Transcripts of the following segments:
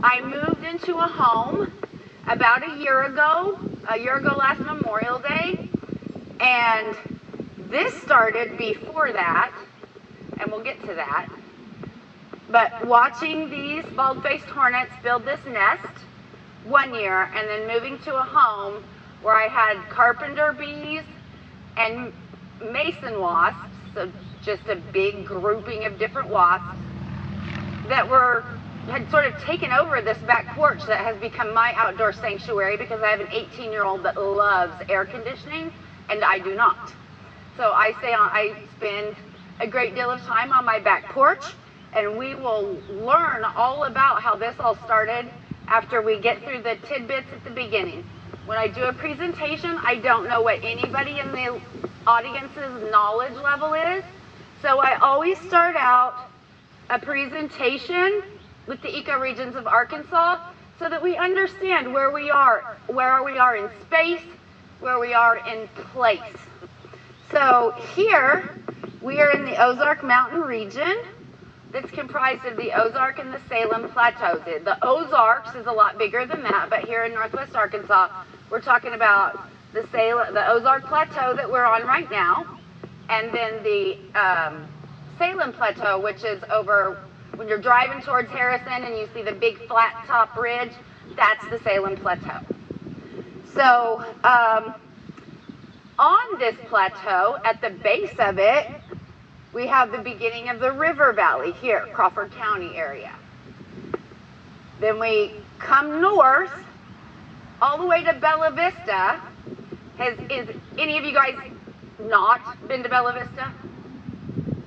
I moved into a home about a year ago last Memorial Day, and this started before that, and we'll get to that. But watching these bald-faced hornets build this nest one year, and then moving to a home where I had carpenter bees and mason wasps, so just a big grouping of different wasps that had sort of taken over this back porch that has become my outdoor sanctuary, because I have an 18-year-old that loves air conditioning and I do not. So I spend a great deal of time on my back porch, and we will learn all about how this all started after we get through the tidbits at the beginning. When I do a presentation, I don't know what anybody in the audience's knowledge level is, so I always start out a presentation with the ecoregions of Arkansas so that we understand where we are in space, where we are in place. So here we are in the Ozark Mountain region that's comprised of the Ozark and the Salem plateaus. The Ozarks is a lot bigger than that, but here in northwest Arkansas, we're talking about the Ozark Plateau that we're on right now, and then the Salem Plateau, which is over when you're driving towards Harrison and you see the big flat top ridge, that's the Salem Plateau. So on this plateau, at the base of it, we have the beginning of the river valley here, Crawford County area. Then we come north all the way to Bella Vista. Is any of you guys not been to Bella Vista?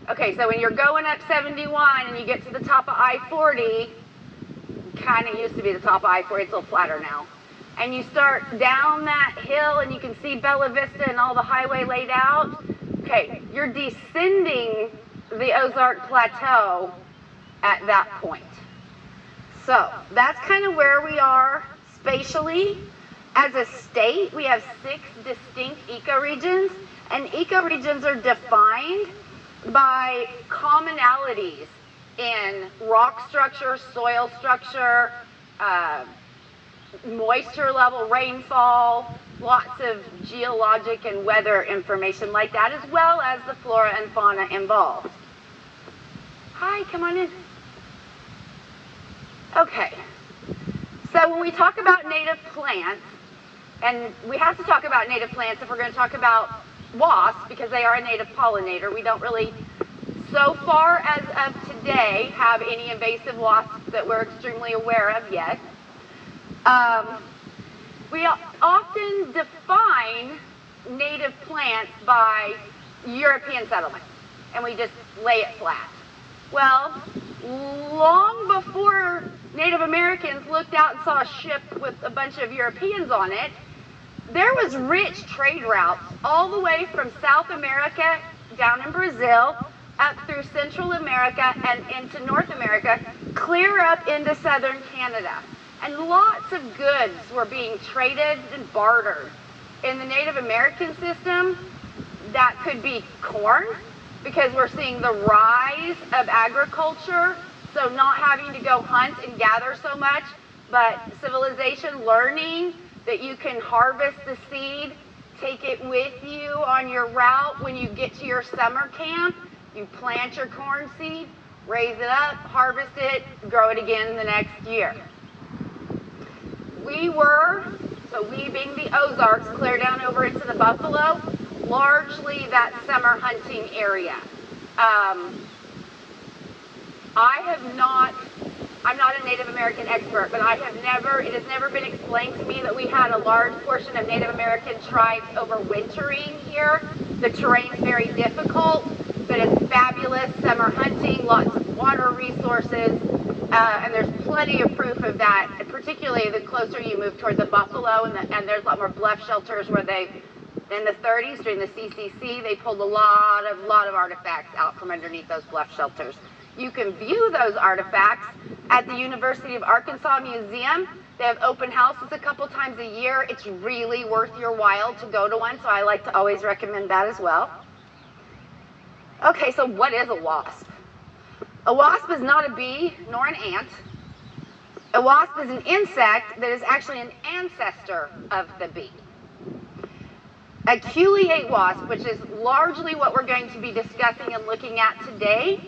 Okay, so when you're going up 71 and you get to the top of I-40, kind of used to be the top of I-40, it's a little flatter now, and you start down that hill and you can see Bella Vista and all the highway laid out, okay, you're descending the Ozark Plateau at that point. So that's kind of where we are spatially. As a state, we have 6 distinct ecoregions, and ecoregions are defined by commonalities in rock structure, soil structure, moisture level, rainfall, lots of geologic and weather information like that, as well as the flora and fauna involved. Hi, come on in. Okay, so when we talk about native plants, and we have to talk about native plants if we're going to talk about wasps, because they are a native pollinator. We don't really, so far as of today, have any invasive wasps that we're extremely aware of yet. We often define native plants by European settlement, and we just lay it flat. Well, long before Native Americans looked out and saw a ship with a bunch of Europeans on it, there was rich trade routes all the way from South America, down in Brazil, up through Central America and into North America, clear up into southern Canada. And lots of goods were being traded and bartered. In the Native American system, that could be corn, because we're seeing the rise of agriculture, so not having to go hunt and gather so much, but civilization learning that you can harvest the seed, take it with you on your route when you get to your summer camp. You plant your corn seed, raise it up, harvest it, grow it again the next year. We being the Ozarks, clear down over into the Buffalo, largely that summer hunting area. I'm not a Native American expert, but it has never been explained to me that we had a large portion of Native American tribes overwintering here. The terrain's very difficult, but it's fabulous summer hunting, lots of water resources, and there's plenty of proof of that, particularly the closer you move toward the Buffalo, and there's a lot more bluff shelters where in the 30s, during the CCC, they pulled a lot of artifacts out from underneath those bluff shelters. You can view those artifacts at the University of Arkansas Museum. They have open houses a couple times a year. It's really worth your while to go to one, so I like to always recommend that as well. Okay, so what is a wasp? A wasp is not a bee nor an ant. A A wasp is an insect that is actually an ancestor of the bee. A culeate wasp, which is largely what we're going to be discussing and looking at today,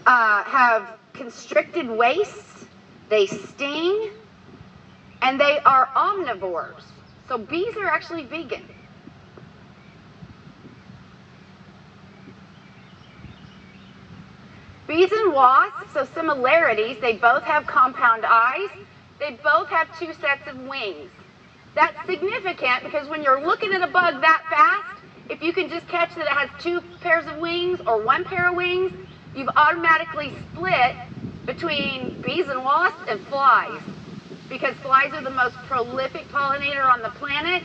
have constricted waists, they sting, and they are omnivores. So bees are actually vegan. Bees and wasps, so similarities, they both have compound eyes, they both have 2 sets of wings. That's significant because when you're looking at a bug that fast, if you can just catch that it has 2 pairs of wings or 1 pair of wings, you've automatically split between bees and wasps and flies. Because flies are the most prolific pollinator on the planet.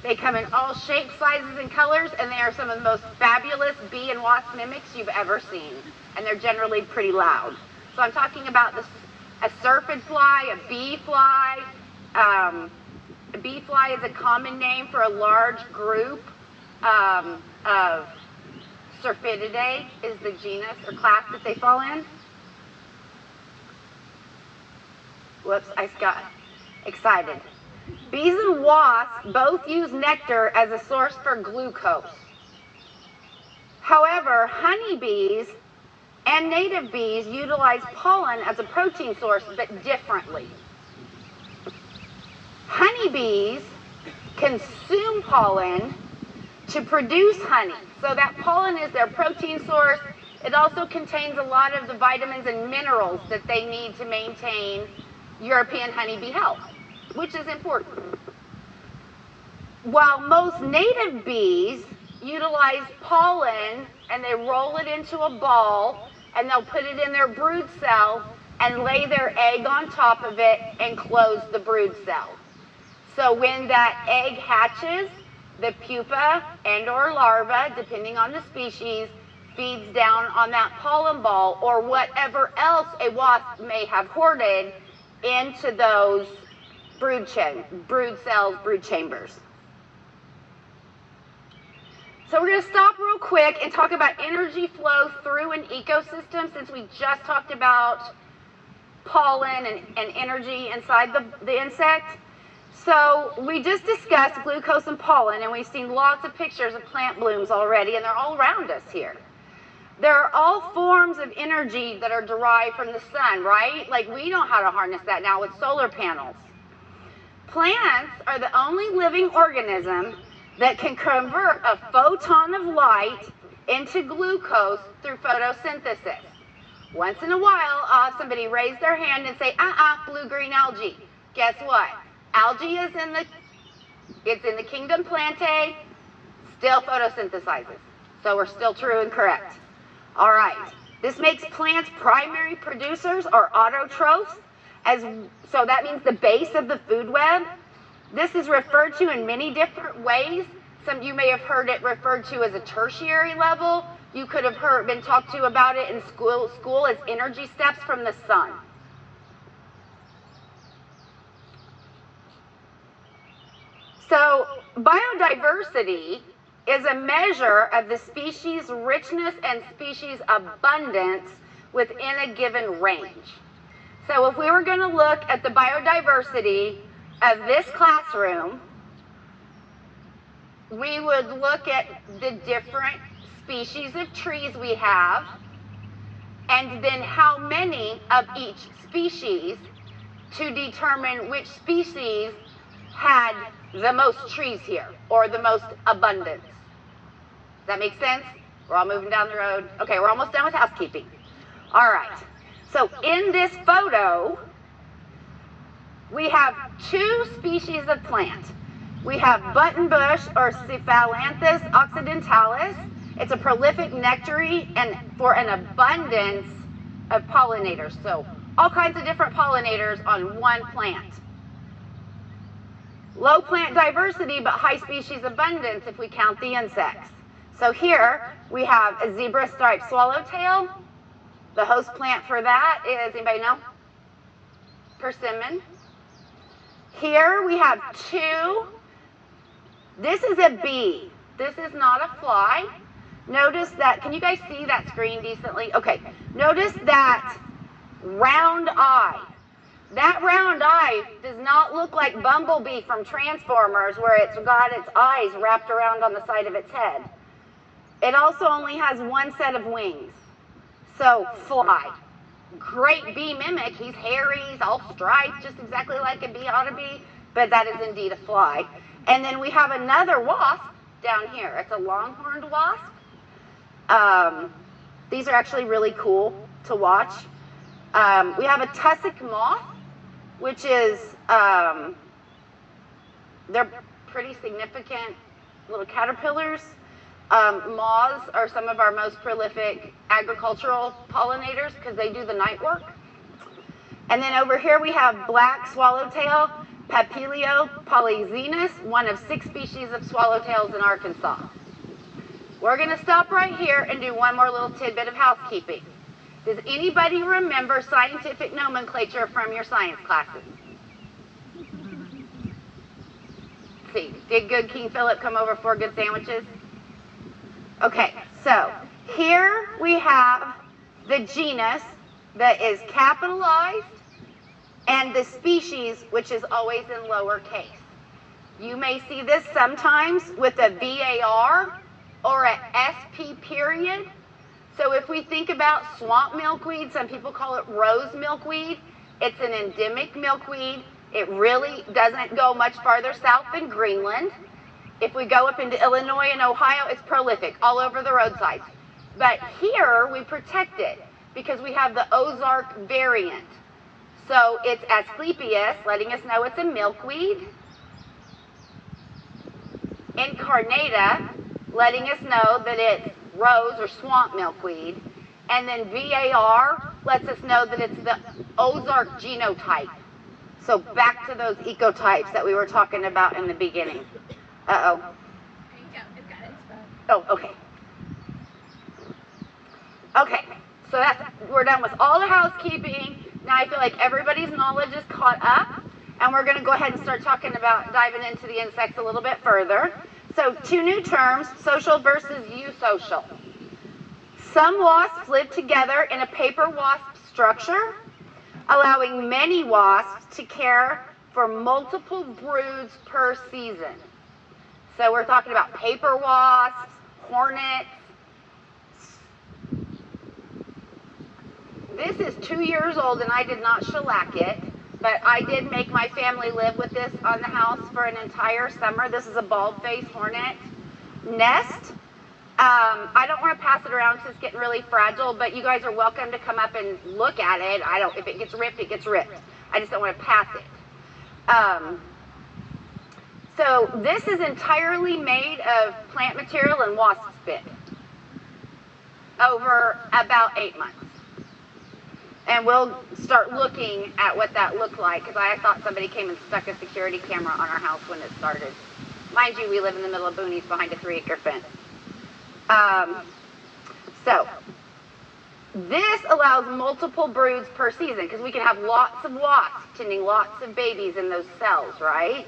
They come in all shapes, sizes, and colors, and they are some of the most fabulous bee and wasp mimics you've ever seen. And they're generally pretty loud. So I'm talking about a syrphid fly, a bee fly. A bee fly is a common name for a large group of Syrphidae is the genus or class that they fall in. Whoops, I got excited. Bees and wasps both use nectar as a source for glucose. However, honeybees and native bees utilize pollen as a protein source, but differently. Honeybees consume pollen to produce honey. So that pollen is their protein source. It also contains a lot of the vitamins and minerals that they need to maintain European honeybee health, which is important. While most native bees utilize pollen and they roll it into a ball and they'll put it in their brood cell and lay their egg on top of it and close the brood cell. So when that egg hatches, the pupa and or larva, depending on the species, feeds down on that pollen ball or whatever else a wasp may have hoarded into those brood cells, brood chambers. So we're going to stop real quick and talk about energy flow through an ecosystem, since we just talked about pollen and energy inside the insect. So we just discussed glucose and pollen, and we've seen lots of pictures of plant blooms already, and they're all around us here. They're all forms of energy that are derived from the sun, right? Like we know how to harness that now with solar panels. Plants are the only living organism that can convert a photon of light into glucose through photosynthesis. Once in a while, I'll have somebody raise their hand and say, blue-green algae. Guess what? Algae is in the kingdom Plantae, still photosynthesizes. So we're still true and correct. All right. This makes plants primary producers or autotrophs. So that means the base of the food web. This is referred to in many different ways. Some you may have heard it referred to as a tertiary level. You could have been talked to about it in school as energy steps from the sun. So biodiversity is a measure of the species richness and species abundance within a given range. So if we were going to look at the biodiversity of this classroom, we would look at the different species of trees we have, and then how many of each species to determine which species had the most trees here, or the most abundance. Does that make sense? We're all moving down the road. Okay, we're almost done with housekeeping. All right. So in this photo, we have 2 species of plant. We have buttonbush or Cephalanthus occidentalis. It's a prolific nectary and for an abundance of pollinators. So all kinds of different pollinators on one plant. Low plant diversity, but high species abundance if we count the insects. So here we have a zebra-striped swallowtail. The host plant for that is, anybody know? Persimmon. Here we have 2. This is a bee. This is not a fly. Notice that, can you guys see that screen decently? Okay, notice that round eye. That round eye does not look like Bumblebee from Transformers, where it's got its eyes wrapped around on the side of its head. It also only has one set of wings. So, fly. Great bee mimic. He's hairy, he's all striped, just exactly like a bee ought to be, but that is indeed a fly. And then we have another wasp down here. It's a longhorned wasp. These are actually really cool to watch. We have a tussock moth, which is, they're pretty significant little caterpillars. Moths are some of our most prolific agricultural pollinators because they do the night work. And then over here we have black swallowtail, Papilio polyxenus, one of 6 species of swallowtails in Arkansas. We're going to stop right here and do one more little tidbit of housekeeping. Does anybody remember scientific nomenclature from your science classes? Let's see, did good King Philip come over 4 good sandwiches? Okay, so here we have the genus that is capitalized and the species, which is always in lowercase. You may see this sometimes with a VAR or a SP period. So if we think about swamp milkweed, some people call it rose milkweed. It's an endemic milkweed. It really doesn't go much farther south than Greenland. If we go up into Illinois and Ohio, it's prolific all over the roadsides. But here we protect it because we have the Ozark variant. So it's Asclepias, letting us know it's a milkweed. Incarnata, letting us know that it's rose or swamp milkweed. And then VAR lets us know that it's the Ozark genotype. So back to those ecotypes that we were talking about in the beginning. Uh-oh. Oh, okay. Okay, so we're done with all the housekeeping. Now I feel like everybody's knowledge is caught up, and we're going to go ahead and start talking about diving into the insects a little bit further. So 2 new terms, social versus eusocial. Some wasps live together in a paper wasp structure, allowing many wasps to care for multiple broods per season. So we're talking about paper wasps, hornets. This is 2 years old and I did not shellac it, but I did make my family live with this on the house for an entire summer. This is a bald-faced hornet nest. I don't want to pass it around because it's getting really fragile, but you guys are welcome to come up and look at it. If it gets ripped, it gets ripped. I just don't want to pass it. So this is entirely made of plant material and wasp spit over about 8 months. And we'll start looking at what that looked like, because I thought somebody came and stuck a security camera on our house when it started. Mind you, we live in the middle of boonies behind a 3-acre fence. So this allows multiple broods per season, because we can have lots of wasps tending lots of babies in those cells, right?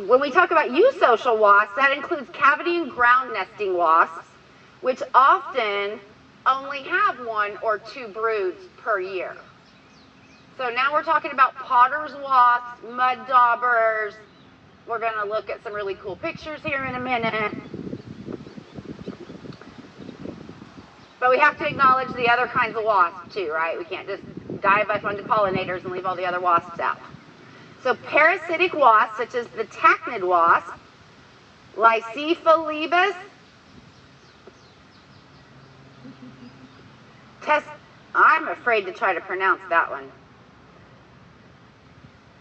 When we talk about eusocial wasps, that includes cavity and ground nesting wasps, which often only have 1 or 2 broods per year. So now we're talking about potter's wasps, mud daubers. We're going to look at some really cool pictures here in a minute. But we have to acknowledge the other kinds of wasps too, right? We can't just dive by funded pollinators and leave all the other wasps out. So parasitic wasps, such as the tachnid wasp, Lycephalebus, I'm afraid to try to pronounce that one.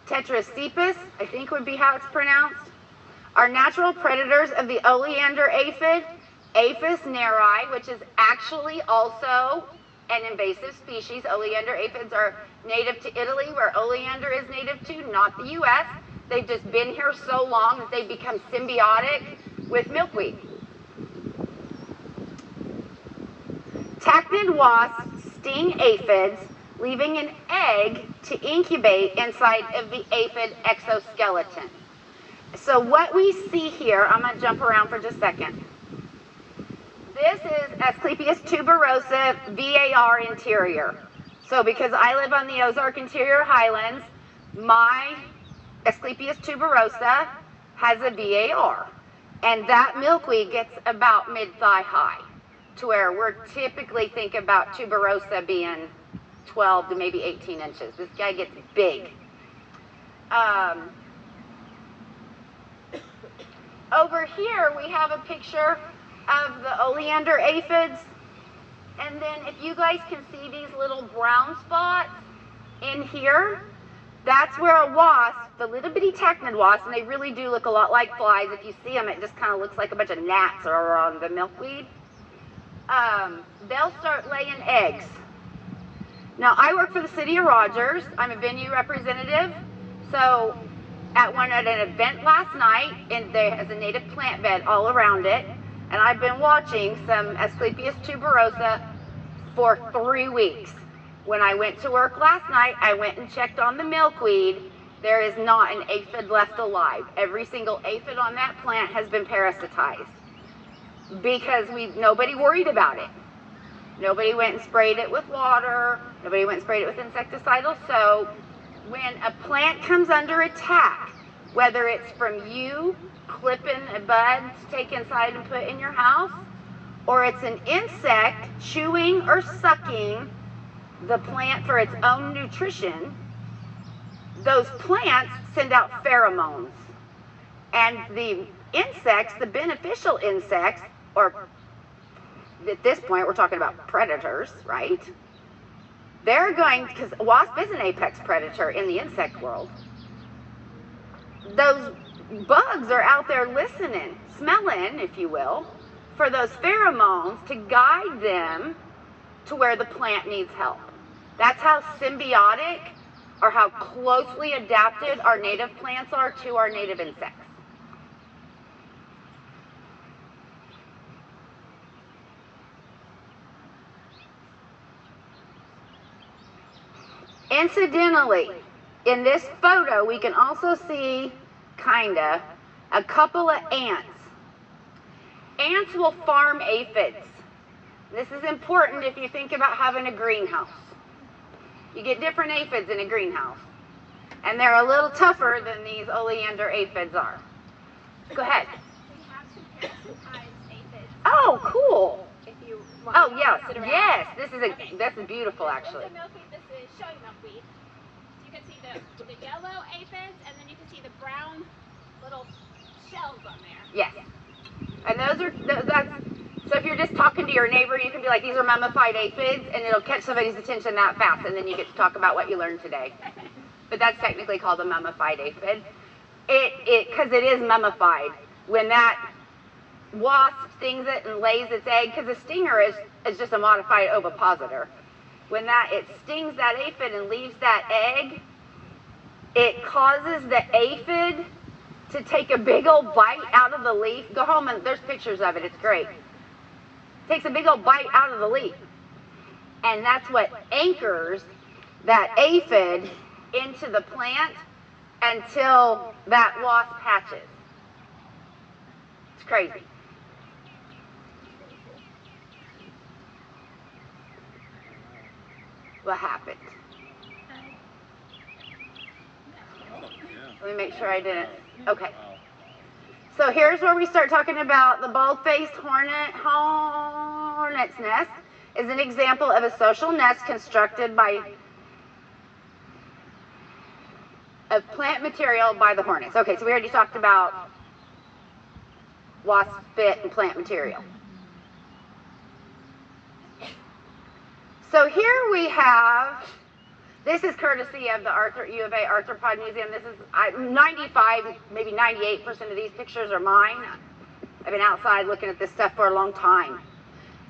Tetracepus, I think would be how it's pronounced, are natural predators of the oleander aphid, Aphis neri, which is actually also an invasive species. Oleander aphids are native to Italy, where oleander is native to, not the U.S. They've just been here so long that they've become symbiotic with milkweed. Tachnid wasps sting aphids, leaving an egg to incubate inside of the aphid exoskeleton. So what we see here, I'm going to jump around for just a second. This is Asclepias tuberosa VAR interior. So because I live on the Ozark Interior Highlands, my Asclepias tuberosa has a VAR. And that milkweed gets about mid-thigh high, to where we're typically think about tuberosa being 12 to maybe 18 inches. This guy gets big. Over here we have a picture of the oleander aphids. And then if you guys can see these little brown spots in here, that's where a wasp, the little bitty tachinid wasp, and they really do look a lot like flies. If you see them, it just kind of looks like a bunch of gnats are on the milkweed. They'll start laying eggs. Now, I work for the city of Rogers. I'm a venue representative. So at an event last night, and there is a native plant bed all around it, and I've been watching some Asclepias tuberosa for 3 weeks. When I went to work last night, I went and checked on the milkweed. There is not an aphid left alive. Every single aphid on that plant has been parasitized because nobody worried about it. Nobody went and sprayed it with water. Nobody went and sprayed it with insecticidal soap. When a plant comes under attack, whether it's from you clipping a bud to take inside and put in your house, or it's an insect chewing or sucking the plant for its own nutrition, those plants send out pheromones. And the insects, the beneficial insects, or at this point we're talking about predators, right? They're going, because a wasp is an apex predator in the insect world. Those bugs are out there listening, smelling, if you will, for those pheromones to guide them to where the plant needs help. That's how symbiotic or how closely adapted our native plants are to our native insects. Incidentally, in this photo, we can also see, a couple of ants. Ants will farm aphids. This is important if you think about having a greenhouse. You get different aphids in a greenhouse. And they're a little tougher than these oleander aphids are. Go ahead. We have some parasitized aphids. Oh, cool. If you want to yes. sit around. Yes, this is beautiful, actually. This is milkweed. This is showing milkweed. So you can see the yellow aphids, and then you can see the brown little shells on there. Yes. And so if you're just talking to your neighbor, you can be like, these are mummified aphids, and it'll catch somebody's attention that fast, and then you get to talk about what you learned today. But that's technically called a mummified aphid. Because it is mummified. When that wasp stings it and lays its egg, because a stinger is just a modified ovipositor. When it stings that aphid and leaves that egg, it causes the aphid to take a big old bite out of the leaf. Go home and there's pictures of it. It's great. Takes a big old bite out of the leaf. And that's what anchors that aphid into the plant until that wasp hatches. It's crazy. What happened? Let me make sure I didn't. Okay. So here's where we start talking about the bald-faced hornet's nest is an example of a social nest constructed of plant material by the hornets. Okay, so we already talked about wasp spit and plant material. So here we have, this is courtesy of the U of A Arthropod Museum. This is 95, maybe 98% of these pictures are mine. I've been outside looking at this stuff for a long time.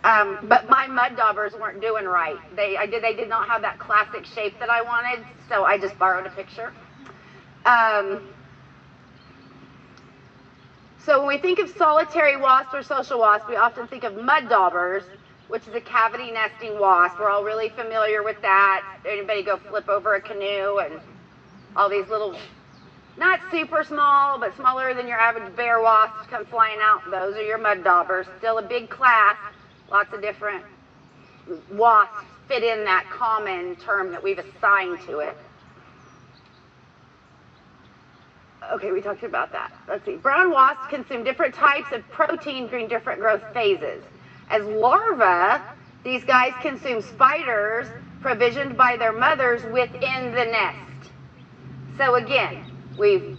But my mud daubers weren't doing right. They did not have that classic shape that I wanted, so I just borrowed a picture. So when we think of solitary wasp or social wasp, we often think of mud daubers, which is a cavity nesting wasp. We're all really familiar with that. Anybody go flip over a canoe and all these little, not super small, but smaller than your average bear wasps come flying out. Those are your mud daubers. Still a big class, lots of different wasps fit in that common term that we've assigned to it. Okay, we talked about that. Let's see. Brown wasps consume different types of protein during different growth phases. As larvae, these guys consume spiders provisioned by their mothers within the nest. So again, we've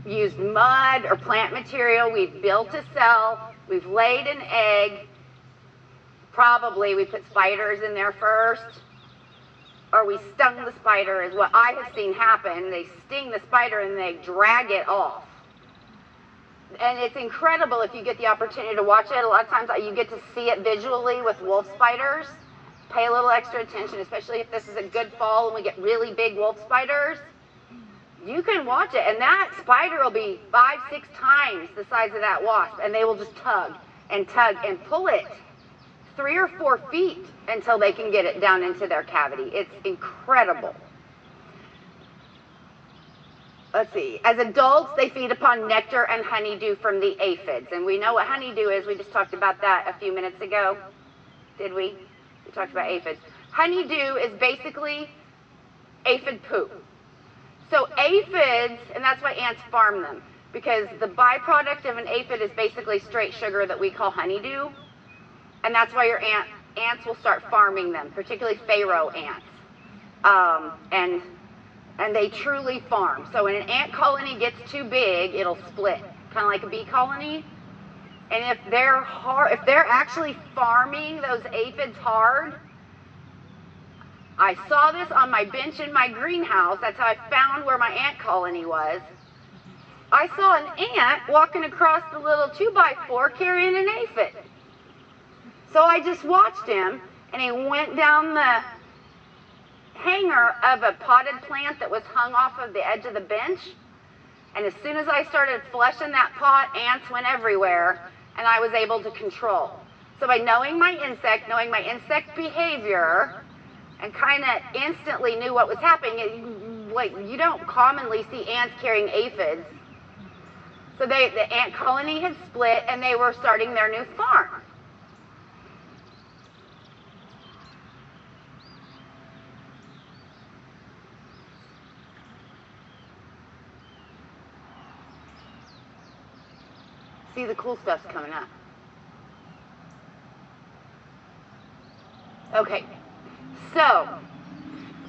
used mud or plant material, we've built a cell, we've laid an egg. Probably we put spiders in there first, or we stung the spider is what I have seen happen. They sting the spider and they drag it off. And it's incredible if you get the opportunity to watch it. A lot of times you get to see it visually with wolf spiders. Pay a little extra attention, especially if this is a good fall and we get really big wolf spiders. You can watch it, and that spider will be 5-6 times the size of that wasp, and they will just tug and pull it 3 or 4 feet until they can get it down into their cavity. It's incredible. Let's see. As adults, they feed upon nectar and honeydew from the aphids. And we know what honeydew is. We just talked about that a few minutes ago. Did we? We talked about aphids. Honeydew is basically aphid poop. So aphids, and that's why ants farm them, because the byproduct of an aphid is basically straight sugar that we call honeydew. And that's why your ants will start farming them, particularly pharaoh ants. And they truly farm. So when an ant colony gets too big, it'll split, kind of like a bee colony. And if they're actually farming those aphids hard, I saw this on my bench in my greenhouse. That's how I found where my ant colony was. I saw an ant walking across the little 2x4 carrying an aphid. So I just watched him, and he went down the hanger of a potted plant that was hung off of the edge of the bench. And as soon as I started flushing that pot, ants went everywhere, and I was able to control. So by knowing my insect behavior, and kind of instantly knew what was happening, like you don't commonly see ants carrying aphids. So the ant colony had split, and they were starting their new farm. See, the cool stuff's coming up. Okay, so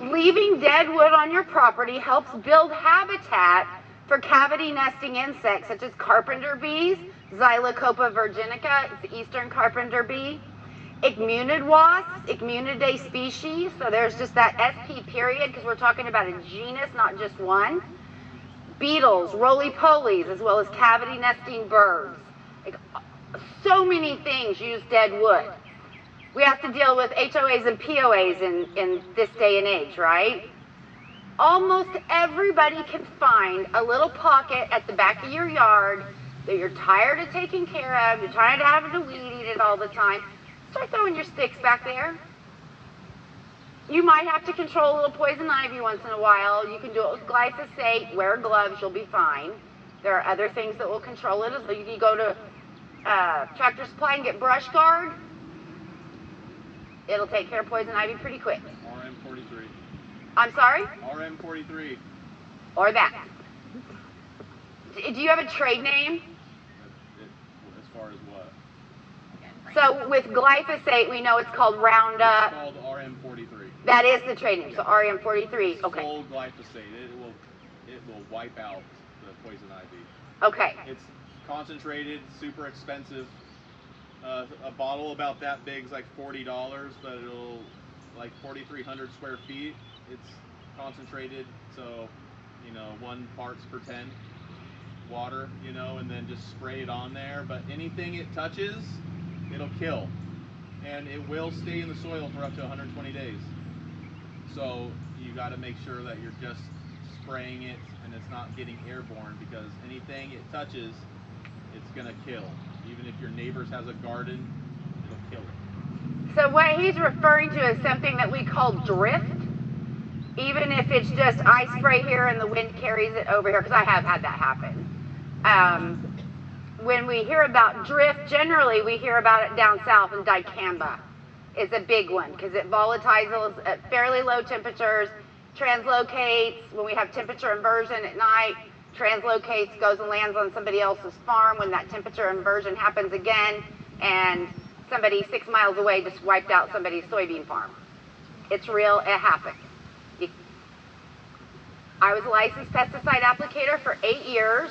leaving dead wood on your property helps build habitat for cavity nesting insects such as carpenter bees, Xylocopa virginica, it's the eastern carpenter bee, Icmunid wasps, Icmunidae species, so there's just that SP period because we're talking about a genus, not just one. Beetles, roly-polies, as well as cavity nesting birds. Like, so many things use dead wood. We have to deal with HOAs and POAs in this day and age, right? Almost everybody can find a little pocket at the back of your yard that you're tired of taking care of, you're tired of having to weed eat it all the time. Start throwing your sticks back there. You might have to control a little poison ivy once in a while. You can do it with glyphosate, wear gloves, you'll be fine. There are other things that will control it. So you can go to Tractor Supply and get brush guard. It'll take care of poison ivy pretty quick. RM43. I'm sorry? RM43. Or that. Do you have a trade name? As far as what? So with glyphosate, we know it's called Roundup. It's called RM43. That is the trade name, so RM43. Okay. Full glyphosate. It will wipe out the poison ivy. Okay. It's concentrated, super expensive. A bottle about that big is like $40, but it'll like 4,300 square feet. It's concentrated, so 1 parts per 10 water, and then just spray it on there. But anything it touches, it'll kill, and it will stay in the soil for up to 120 days. So you got to make sure that you're just spraying it and it's not getting airborne, because anything it touches, it's gonna kill. Even if your neighbor's has a garden, it'll kill it. So what he's referring to is something that we call drift. Even if it's just I spray here and the wind carries it over here, because I have had that happen. When we hear about drift, generally we hear about it down south in dicamba. is a big one because it volatilizes at fairly low temperatures, translocates when we have temperature inversion at night, translocates, goes and lands on somebody else's farm when that temperature inversion happens again, and somebody 6 miles away just wiped out somebody's soybean farm. It's real, it happens. I was a licensed pesticide applicator for 8 years.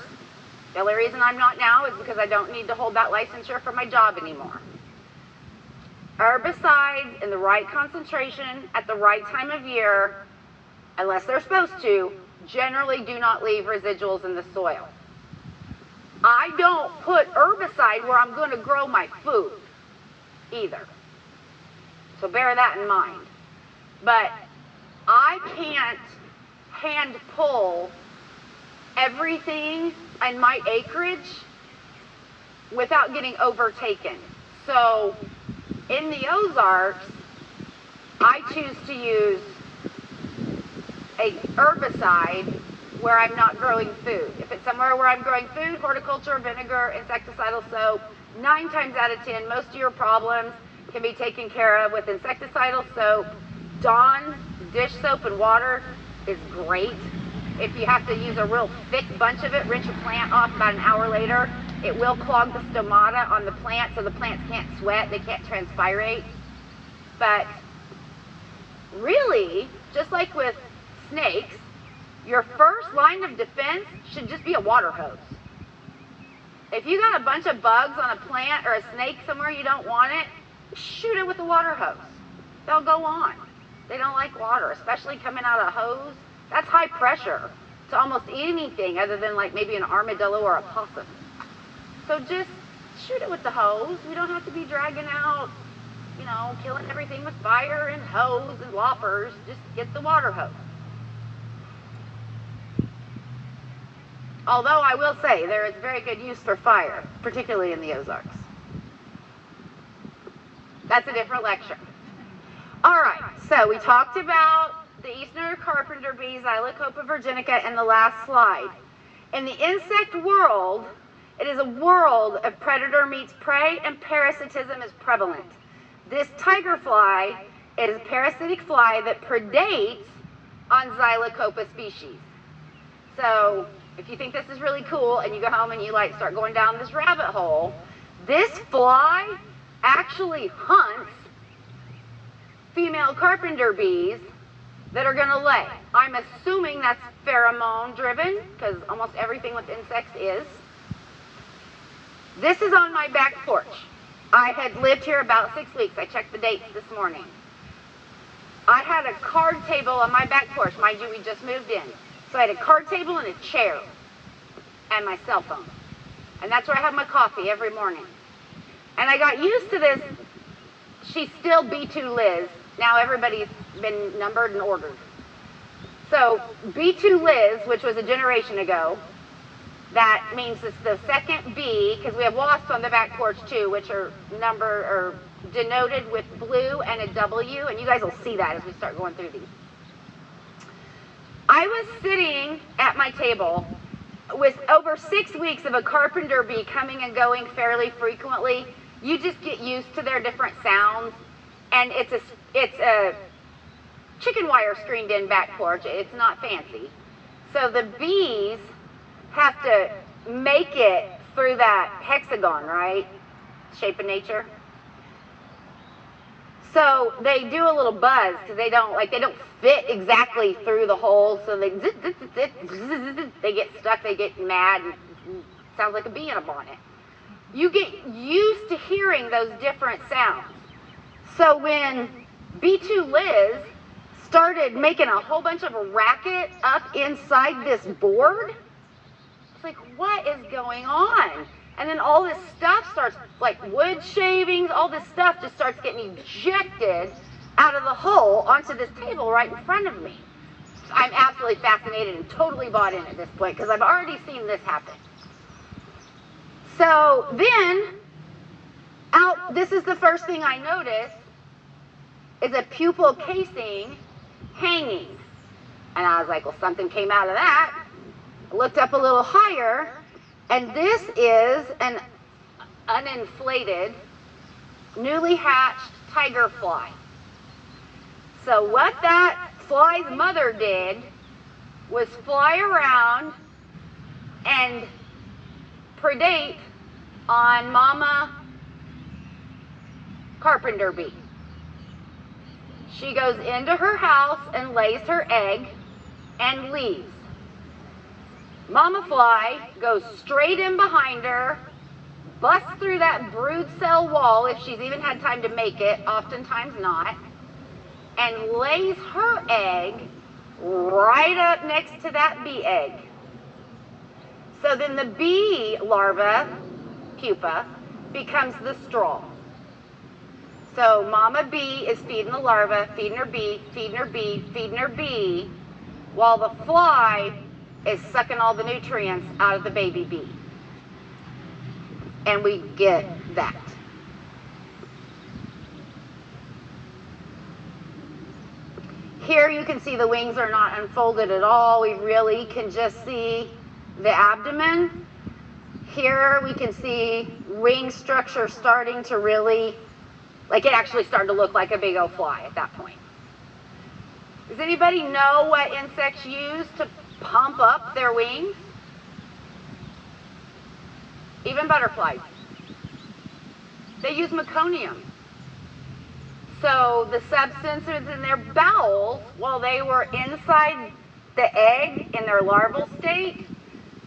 The only reason I'm not now is because I don't need to hold that licensure for my job anymore. Herbicides in the right concentration at the right time of year, unless they're supposed to, generally do not leave residuals in the soil. I don't put herbicide where I'm going to grow my food either. So bear that in mind. But I can't hand pull everything in my acreage without getting overtaken. So in the Ozarks, I choose to use a herbicide where I'm not growing food. If it's somewhere where I'm growing food, horticulture, vinegar, insecticidal soap, 9 times out of 10, most of your problems can be taken care of with insecticidal soap. Dawn dish soap and water is great. If you have to use a real thick bunch of it, rinse your plant off about an hour later. It will clog the stomata on the plant so the plants can't sweat, they can't transpirate. But really, just like with snakes, your first line of defense should just be a water hose. If you got a bunch of bugs on a plant or a snake somewhere you don't want it, shoot it with a water hose. They'll go on. They don't like water, especially coming out of a hose. That's high pressure to almost anything other than like maybe an armadillo or a possum. So just shoot it with the hose. We don't have to be dragging out, you know, killing everything with fire and hose and loppers. Just get the water hose. Although I will say there is very good use for fire, particularly in the Ozarks. That's a different lecture. All right, so we talked about the Eastern carpenter bee, Xylocopa virginica, in the last slide. In the insect world, it is a world of predator meets prey, and parasitism is prevalent. This tiger fly is a parasitic fly that predates on Xylocopa species. So if you think this is really cool and you go home and you like start going down this rabbit hole, this fly actually hunts female carpenter bees that are going to lay. I'm assuming that's pheromone driven because almost everything with insects is. This is on my back porch. I had lived here about 6 weeks. I checked the dates this morning. I had a card table on my back porch. Mind you, we just moved in. So I had a card table and a chair and my cell phone. And that's where I have my coffee every morning. And I got used to this. She's still B2 Liz. Now everybody's been numbered and ordered. So B2 Liz, which was a generation ago, that means it's the second B, because we have wasps on the back porch too, which are denoted with blue and a W, and you guys will see that as we start going through these. I was sitting at my table with over 6 weeks of a carpenter bee coming and going fairly frequently. You just get used to their different sounds, and it's a chicken wire screened in back porch. It's not fancy. So the bees have to make it through that hexagon, right? Shape of nature. So they do a little buzz because they don't fit exactly through the hole. So they get stuck, they get mad, and sounds like a bee in a bonnet. You get used to hearing those different sounds. So when B2 Liz started making a whole bunch of a racket up inside this board, it's like, what is going on? And then all this stuff starts, like wood shavings, all this stuff just starts getting ejected out of the hole onto this table right in front of me. I'm absolutely fascinated and totally bought in at this point because I've already seen this happen. So then, this is the first thing I noticed, is a pupal casing hanging. And I was like, well, something came out of that. I looked up a little higher, and this is an uninflated, newly hatched tiger fly. So what that fly's mother did was fly around and predate on mama carpenter bee. She goes into her house and lays her egg and leaves. Mama fly goes straight in behind her, busts through that brood cell wall if she's even had time to make it, oftentimes not, and lays her egg right up next to that bee egg. So then the bee larva, pupa, becomes the straw. So mama bee is feeding the larva, feeding her bee, feeding her bee, feeding her bee, while the fly is sucking all the nutrients out of the baby bee. And we get that. Here you can see the wings are not unfolded at all. We really can just see the abdomen. Here we can see wing structure starting to really, like it actually started to look like a big old fly at that point. Does anybody know what insects use to pump up their wings? Even butterflies. They use meconium. So the substance is in their bowels while they were inside the egg in their larval state.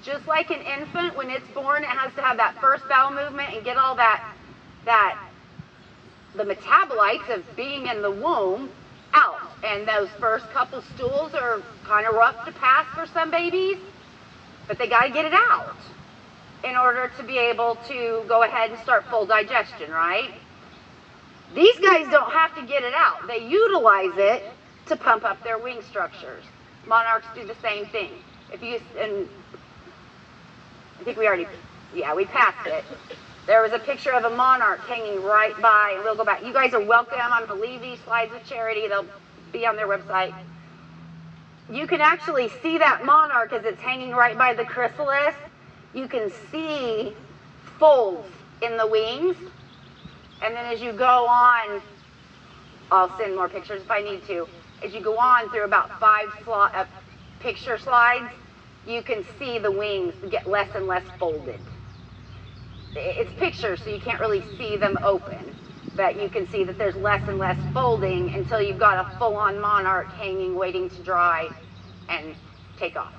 Just like an infant, when it's born, it has to have that first bowel movement and get all the metabolites of being in the womb out. And those first couple stools are kind of rough to pass for some babies, but they got to get it out in order to be able to go ahead and start full digestion, right? These guys don't have to get it out. They utilize it to pump up their wing structures. Monarchs do the same thing. And I think we passed it. There was a picture of a monarch hanging right by, and we'll go back. You guys are welcome. I'm going to leave these slides with Charity. They'll be on their website. You can actually see that monarch as it's hanging right by the chrysalis. You can see folds in the wings. And then as you go on, I'll send more pictures if I need to. As you go on through about 5 picture slides, you can see the wings get less and less folded. It's pictures, so you can't really see them open. But you can see that there's less and less folding until you've got a full-on monarch hanging, waiting to dry and take off.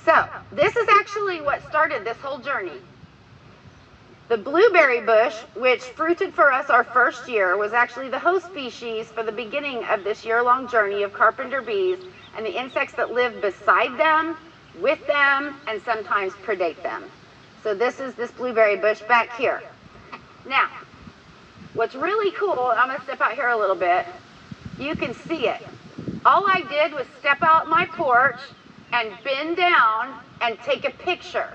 So, this is actually what started this whole journey. The blueberry bush, which fruited for us our first year, was actually the host species for the beginning of this year-long journey of carpenter bees and the insects that live beside them, with them, and sometimes predate them. So this is this blueberry bush back here. Now, what's really cool, I'm going to step out here a little bit, you can see it. All I did was step out my porch and bend down and take a picture.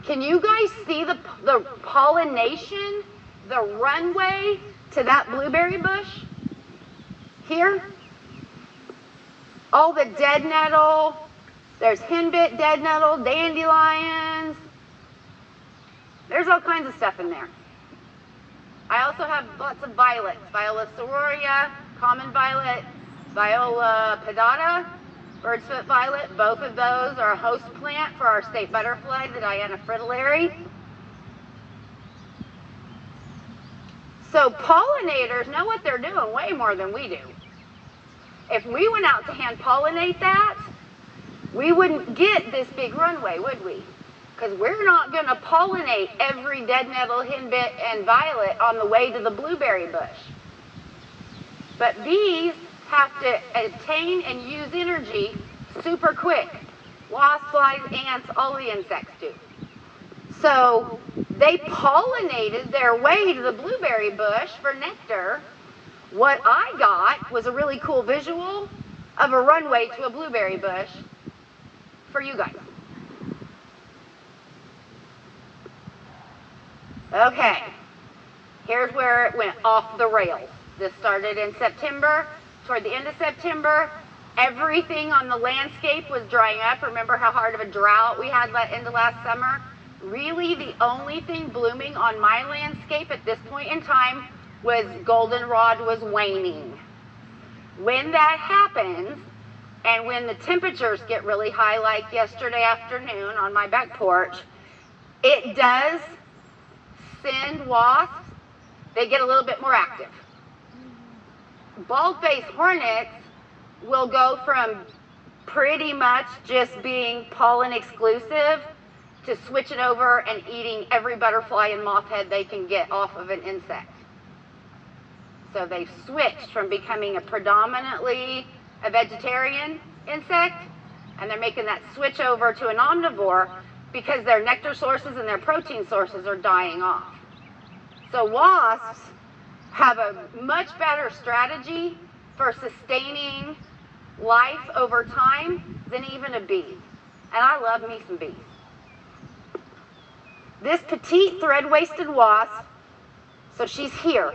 Can you guys see the pollination, the runway to that blueberry bush? Here? All the dead nettle, there's henbit, dead nettle, dandelions. There's all kinds of stuff in there. I also have lots of violets. Viola sororia, common violet, Viola pedata, bird's foot violet. Both of those are a host plant for our state butterfly, the Diana fritillary. So pollinators know what they're doing way more than we do. If we went out to hand pollinate that, we wouldn't get this big runway, would we? Because we're not going to pollinate every dead nettle, henbit, and violet on the way to the blueberry bush. But bees have to attain and use energy super quick. Wasps, flies, ants, all the insects do. So they pollinated their way to the blueberry bush for nectar. What I got was a really cool visual of a runway to a blueberry bush for you guys. Okay, here's where it went off the rails. This started in September. Toward the end of September, everything on the landscape was drying up. Remember how hard of a drought we had end of last summer? Really, the only thing blooming on my landscape at this point in time was goldenrod was waning. When that happens, and when the temperatures get really high, like yesterday afternoon on my back porch, it does send wasps, they get a little bit more active. Bald-faced hornets will go from pretty much just being pollen exclusive to switching over and eating every butterfly and moth head they can get off of an insect. So they've switched from becoming a predominantly a vegetarian insect, and they're making that switch over to an omnivore because their nectar sources and their protein sources are dying off. So wasps have a much better strategy for sustaining life over time than even a bee. And I love me some bees. This petite thread-waisted wasp, so she's here,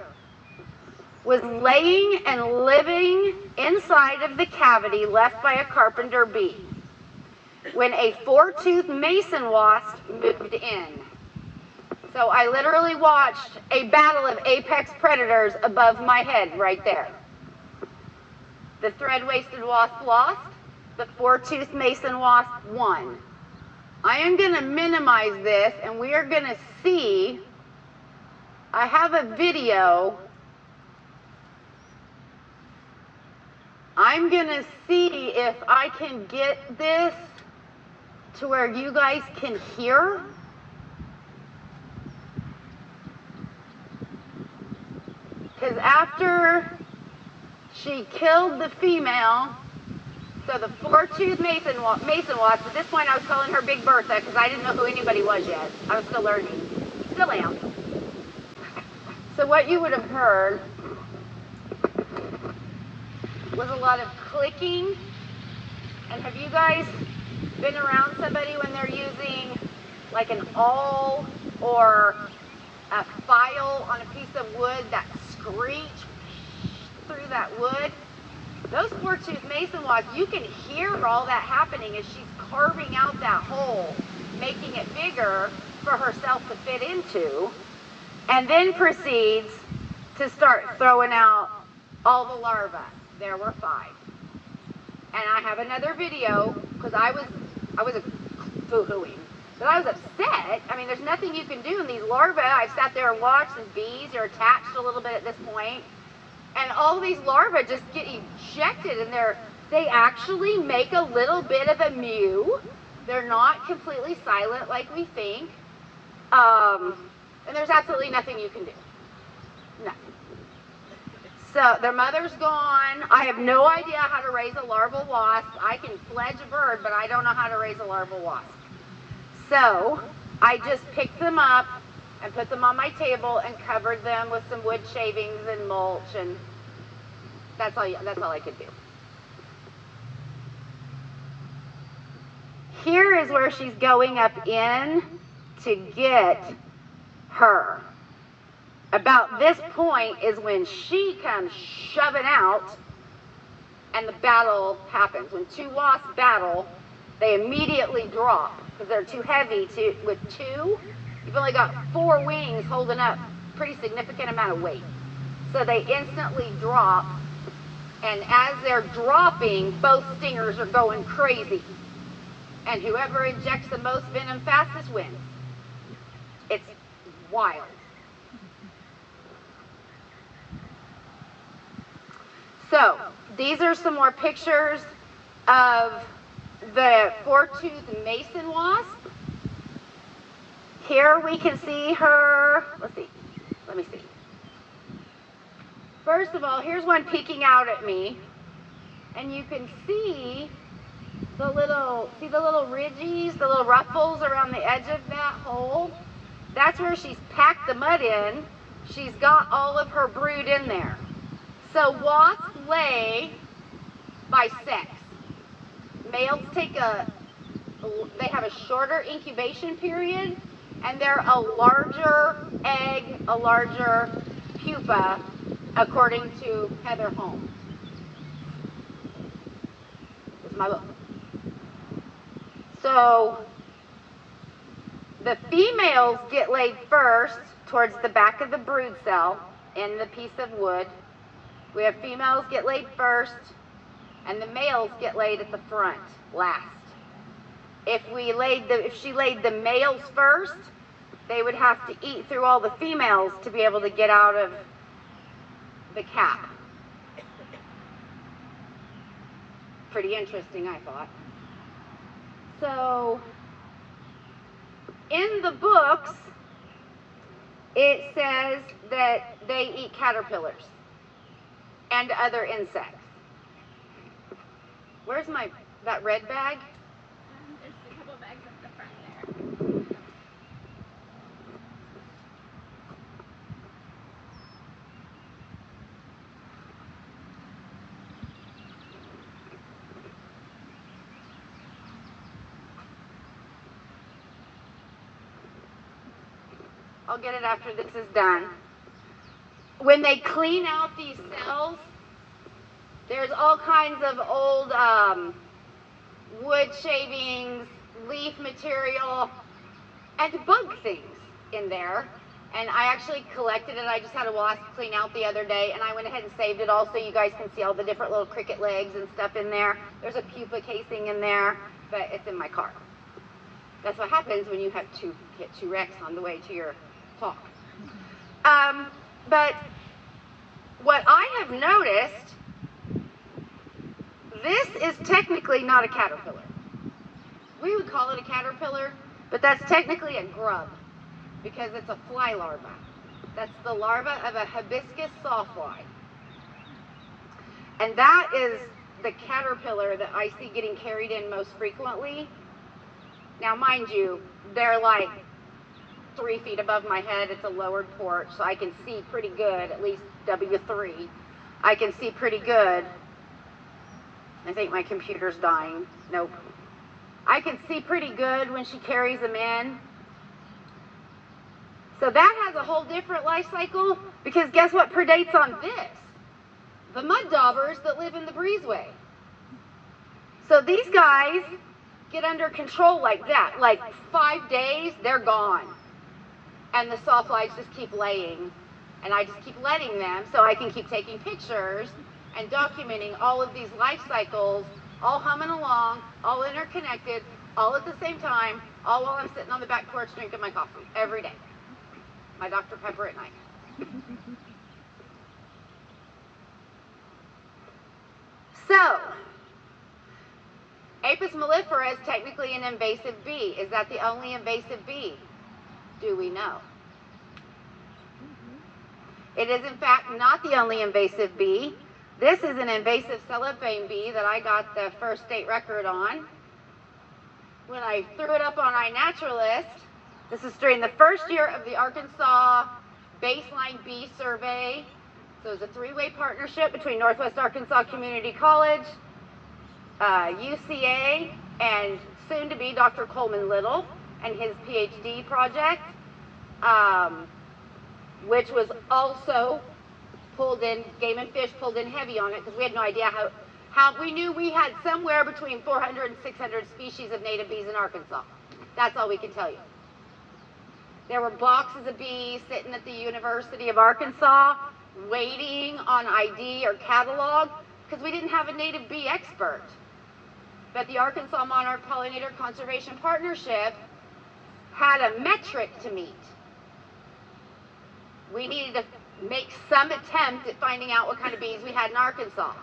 was laying and living inside of the cavity left by a carpenter bee when a four-toothed mason wasp moved in. So I literally watched a battle of apex predators above my head right there. The thread-waisted wasp lost, the four-toothed mason wasp won. I am going to minimize this, and we are going to see, I have a video. I'm going to see if I can get this to where you guys can hear. Because after she killed the female, so the four-toothed mason wasp, at this point I was calling her Big Bertha because I didn't know who anybody was yet. I was still learning. Still am. So what you would have heard was a lot of clicking. And have you guys been around somebody when they're using like an awl or a file on a piece of wood, that screech through that wood? Those four-toothed mason wasps, you can hear all that happening as she's carving out that hole, making it bigger for herself to fit into, and then proceeds to start throwing out all the larvae. There were 5. And I have another video, because I was boo-hooing. But I was upset. I mean, there's nothing you can do in these larvae. I've sat there and watched, and bees are attached a little bit at this point. And all these larvae just get ejected, and they actually make a little bit of a mew. They're not completely silent like we think. And there's absolutely nothing you can do. Nothing. So their mother's gone. I have no idea how to raise a larval wasp. I can fledge a bird, but I don't know how to raise a larval wasp. So I just picked them up and put them on my table and covered them with some wood shavings and mulch, and that's all I could do. Here is where she's going up in to get her. About this point is when she comes shoving out and the battle happens. When 2 wasps battle, they immediately drop because they're too heavy with 2. You've only got 4 wings holding up a pretty significant amount of weight. So they instantly drop, and as they're dropping, both stingers are going crazy. And whoever injects the most venom fastest wins. It's wild. So these are some more pictures of the four-toothed mason wasp. Here we can see her, let me see. First of all, here's one peeking out at me, and you can see the little ridges, the little ruffles around the edge of that hole. That's where she's packed the mud in. She's got all of her brood in there. So wasps lay by sex. Males they have a shorter incubation period, and they're a larger egg, a larger pupa, according to Heather Holmes. This is my book. So The females get laid first towards the back of the brood cell in the piece of wood. We have females get laid first, and the males get laid at the front last. If she laid the males first, they would have to eat through all the females to be able to get out of the cap. Pretty interesting, I thought. So, in the books, it says that they eat caterpillars and other insects. Where's that red bag? There's a couple bags at the front there. I'll get it after this is done. When they clean out these cells, there's all kinds of old wood shavings, leaf material, and bug things in there. And I actually collected it. I just had a wasp clean out the other day, and I went ahead and saved it all so you guys can see all the different little cricket legs and stuff in there. There's a pupa casing in there, but it's in my car. That's what happens when you have hit two wrecks on the way to your talk. But what I have noticed, this is technically not a caterpillar. We would call it a caterpillar, but that's technically a grub because it's a fly larva. That's the larva of a hibiscus sawfly. And that is the caterpillar that I see getting carried in most frequently. Now, mind you, they're like 3 feet above my head. It's a lowered porch, so I can see pretty good, at least W3. I can see pretty good. I think my computer's dying. Nope. I can see pretty good when she carries them in. So that has a whole different life cycle, because guess what predates on this? The mud daubers that live in the breezeway. So these guys get under control like that. Like 5 days, they're gone. And the sawflies just keep laying. And I just keep letting them so I can keep taking pictures and documenting all of these life cycles, all humming along, all interconnected, all at the same time, all while I'm sitting on the back porch drinking my coffee every day. My Dr. Pepper at night. So, Apis mellifera is technically an invasive bee. Is that the only invasive bee? Do we know? It is in fact not the only invasive bee. This is an invasive cellophane bee that I got the first state record on when I threw it up on iNaturalist. This is during the first year of the Arkansas Baseline Bee Survey. So it was a 3-way partnership between Northwest Arkansas Community College, UCA, and soon to be Dr. Coleman Little and his PhD project, which was also pulled in, Game and Fish pulled in heavy on it because we had no idea how we knew we had somewhere between 400 and 600 species of native bees in Arkansas. That's all we can tell you. There were boxes of bees sitting at the University of Arkansas waiting on ID or catalog because we didn't have a native bee expert. But the Arkansas Monarch Pollinator Conservation Partnership had a metric to meet. We needed to make some attempt at finding out what kind of bees we had in Arkansas.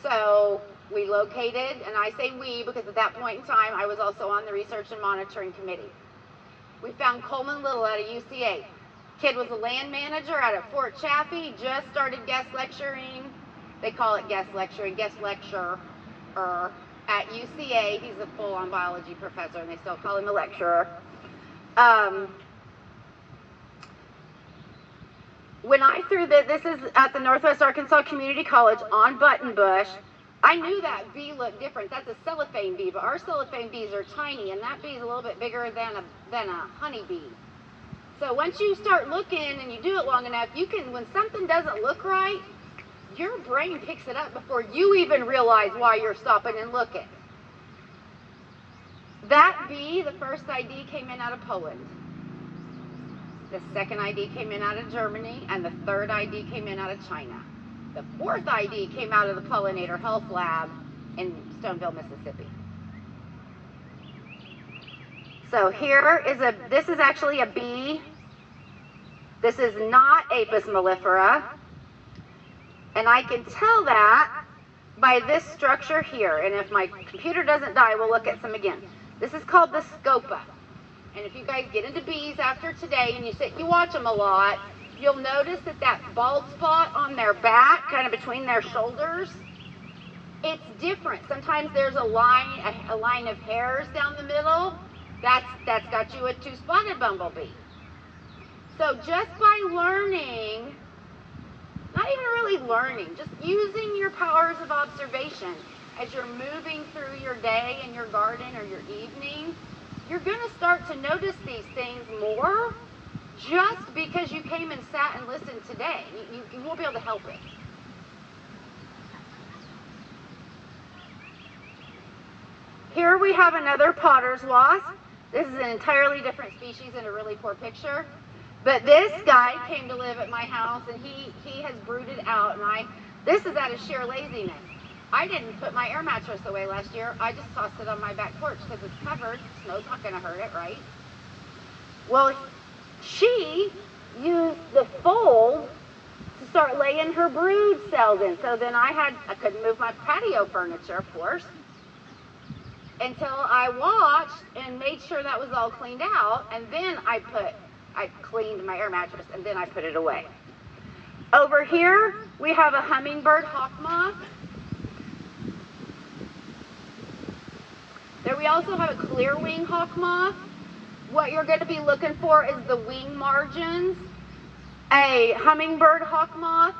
So we located, and I say we because at that point in time I was also on the research and monitoring committee. We found Coleman Little at a UCA. Kid was a land manager out at Fort Chaffee, just started guest lecturing. They call it guest lecturing, guest lecturer at UCA. He's a full-on biology professor, and they still call him a lecturer. When I threw this is at the Northwest Arkansas Community College on Buttonbush, I knew that bee looked different. That's a cellophane bee, but our cellophane bees are tiny, and that bee is a little bit bigger than a honeybee. So once you start looking and you do it long enough, you can, when something doesn't look right, your brain picks it up before you even realize why you're stopping and looking. that bee, the first ID came in out of Poland. The second ID came in out of Germany, and the third ID came in out of China. The fourth ID came out of the Pollinator Health Lab in Stoneville, Mississippi. So this is actually a bee. This is not Apis mellifera. And I can tell that by this structure here. And if my computer doesn't die, we'll look at some again. This is called the scopa. And if you guys get into bees after today and you watch them a lot, you'll notice that bald spot on their back, kind of between their shoulders, it's different. Sometimes there's a line of hairs down the middle. That's got you a two-spotted bumblebee. So just by learning, not even really learning, just using your powers of observation as you're moving through your day in your garden or your evening, you're going to start to notice these things more just because you came and sat and listened today. You won't be able to help it. Here we have another potter's wasp. This is an entirely different species in a really poor picture. But this guy came to live at my house, and he has brooded out, and this is out of sheer laziness. I didn't put my air mattress away last year. I just tossed it on my back porch because it's covered. Snow's not going to hurt it, right? Well, she used the fold to start laying her brood cells in. So then I couldn't move my patio furniture, of course, until I watched and made sure that was all cleaned out, and then I cleaned my air mattress, and then I put it away. Over here, we have a hummingbird hawk moth. There we also have a clear wing hawk moth. What you're going to be looking for is the wing margins. A hummingbird hawk moth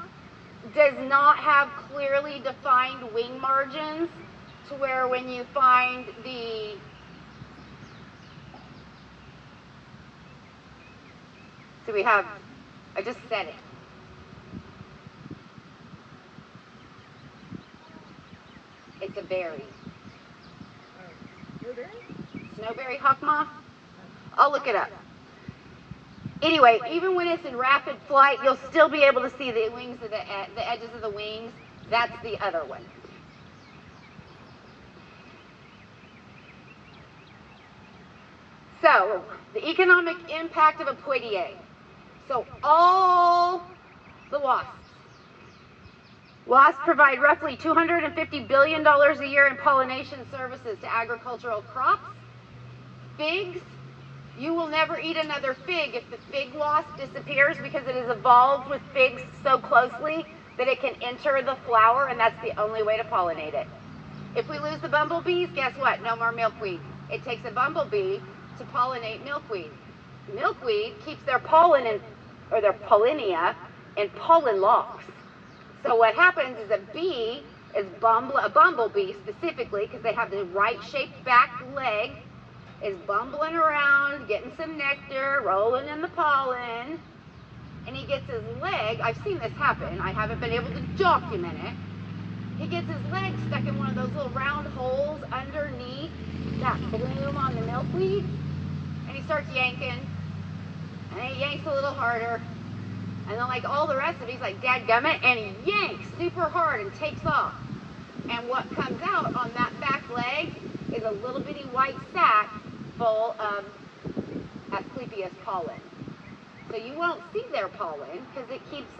does not have clearly defined wing margins to where when you find so we have, I just said it. It's a berry. Snowberry hawk moth? I'll look it up. Anyway, even when it's in rapid flight, you'll still be able to see the wings of the edges of the wings. That's the other one. So, the economic impact of a Poitier. So all the wasps. Wasps provide roughly $250 billion a year in pollination services to agricultural crops. Figs, you will never eat another fig if the fig wasp disappears because it has evolved with figs so closely that it can enter the flower, and that's the only way to pollinate it. If we lose the bumblebees, guess what? No more milkweed. It takes a bumblebee to pollinate milkweed. Milkweed keeps their pollen their pollinia in pollen locks. So what happens is a bumblebee specifically, because they have the right shaped back leg, is bumbling around, getting some nectar, rolling in the pollen, and he gets his leg, I've seen this happen, I haven't been able to document it, he gets his leg stuck in one of those little round holes underneath that bloom on the milkweed, and he starts yanking, and he yanks a little harder, and then like all the rest of it, he's like, dadgummit, and he yanks super hard and takes off. And what comes out on that back leg is a little bitty white sac full of Asclepias pollen. So you won't see their pollen because it keeps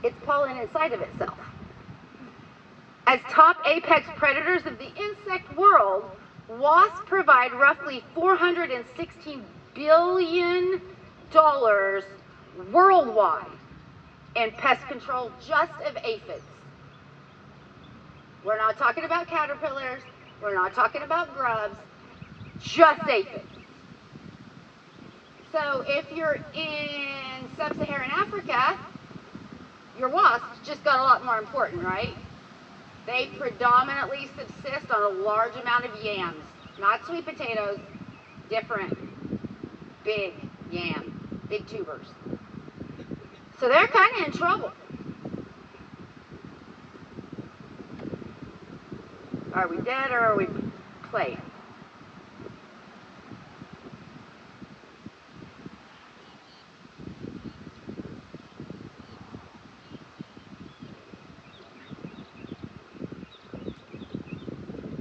its pollen inside of itself. As top apex predators of the insect world, wasps provide roughly $416 billion worldwide in pest control just of aphids. We're not talking about caterpillars, we're not talking about grubs, just aphids. So if you're in sub-Saharan Africa, your wasps just got a lot more important, right? They predominantly subsist on a large amount of yams, not sweet potatoes, different big yam, big tubers. So they're kind of in trouble. Are we dead or are we playing?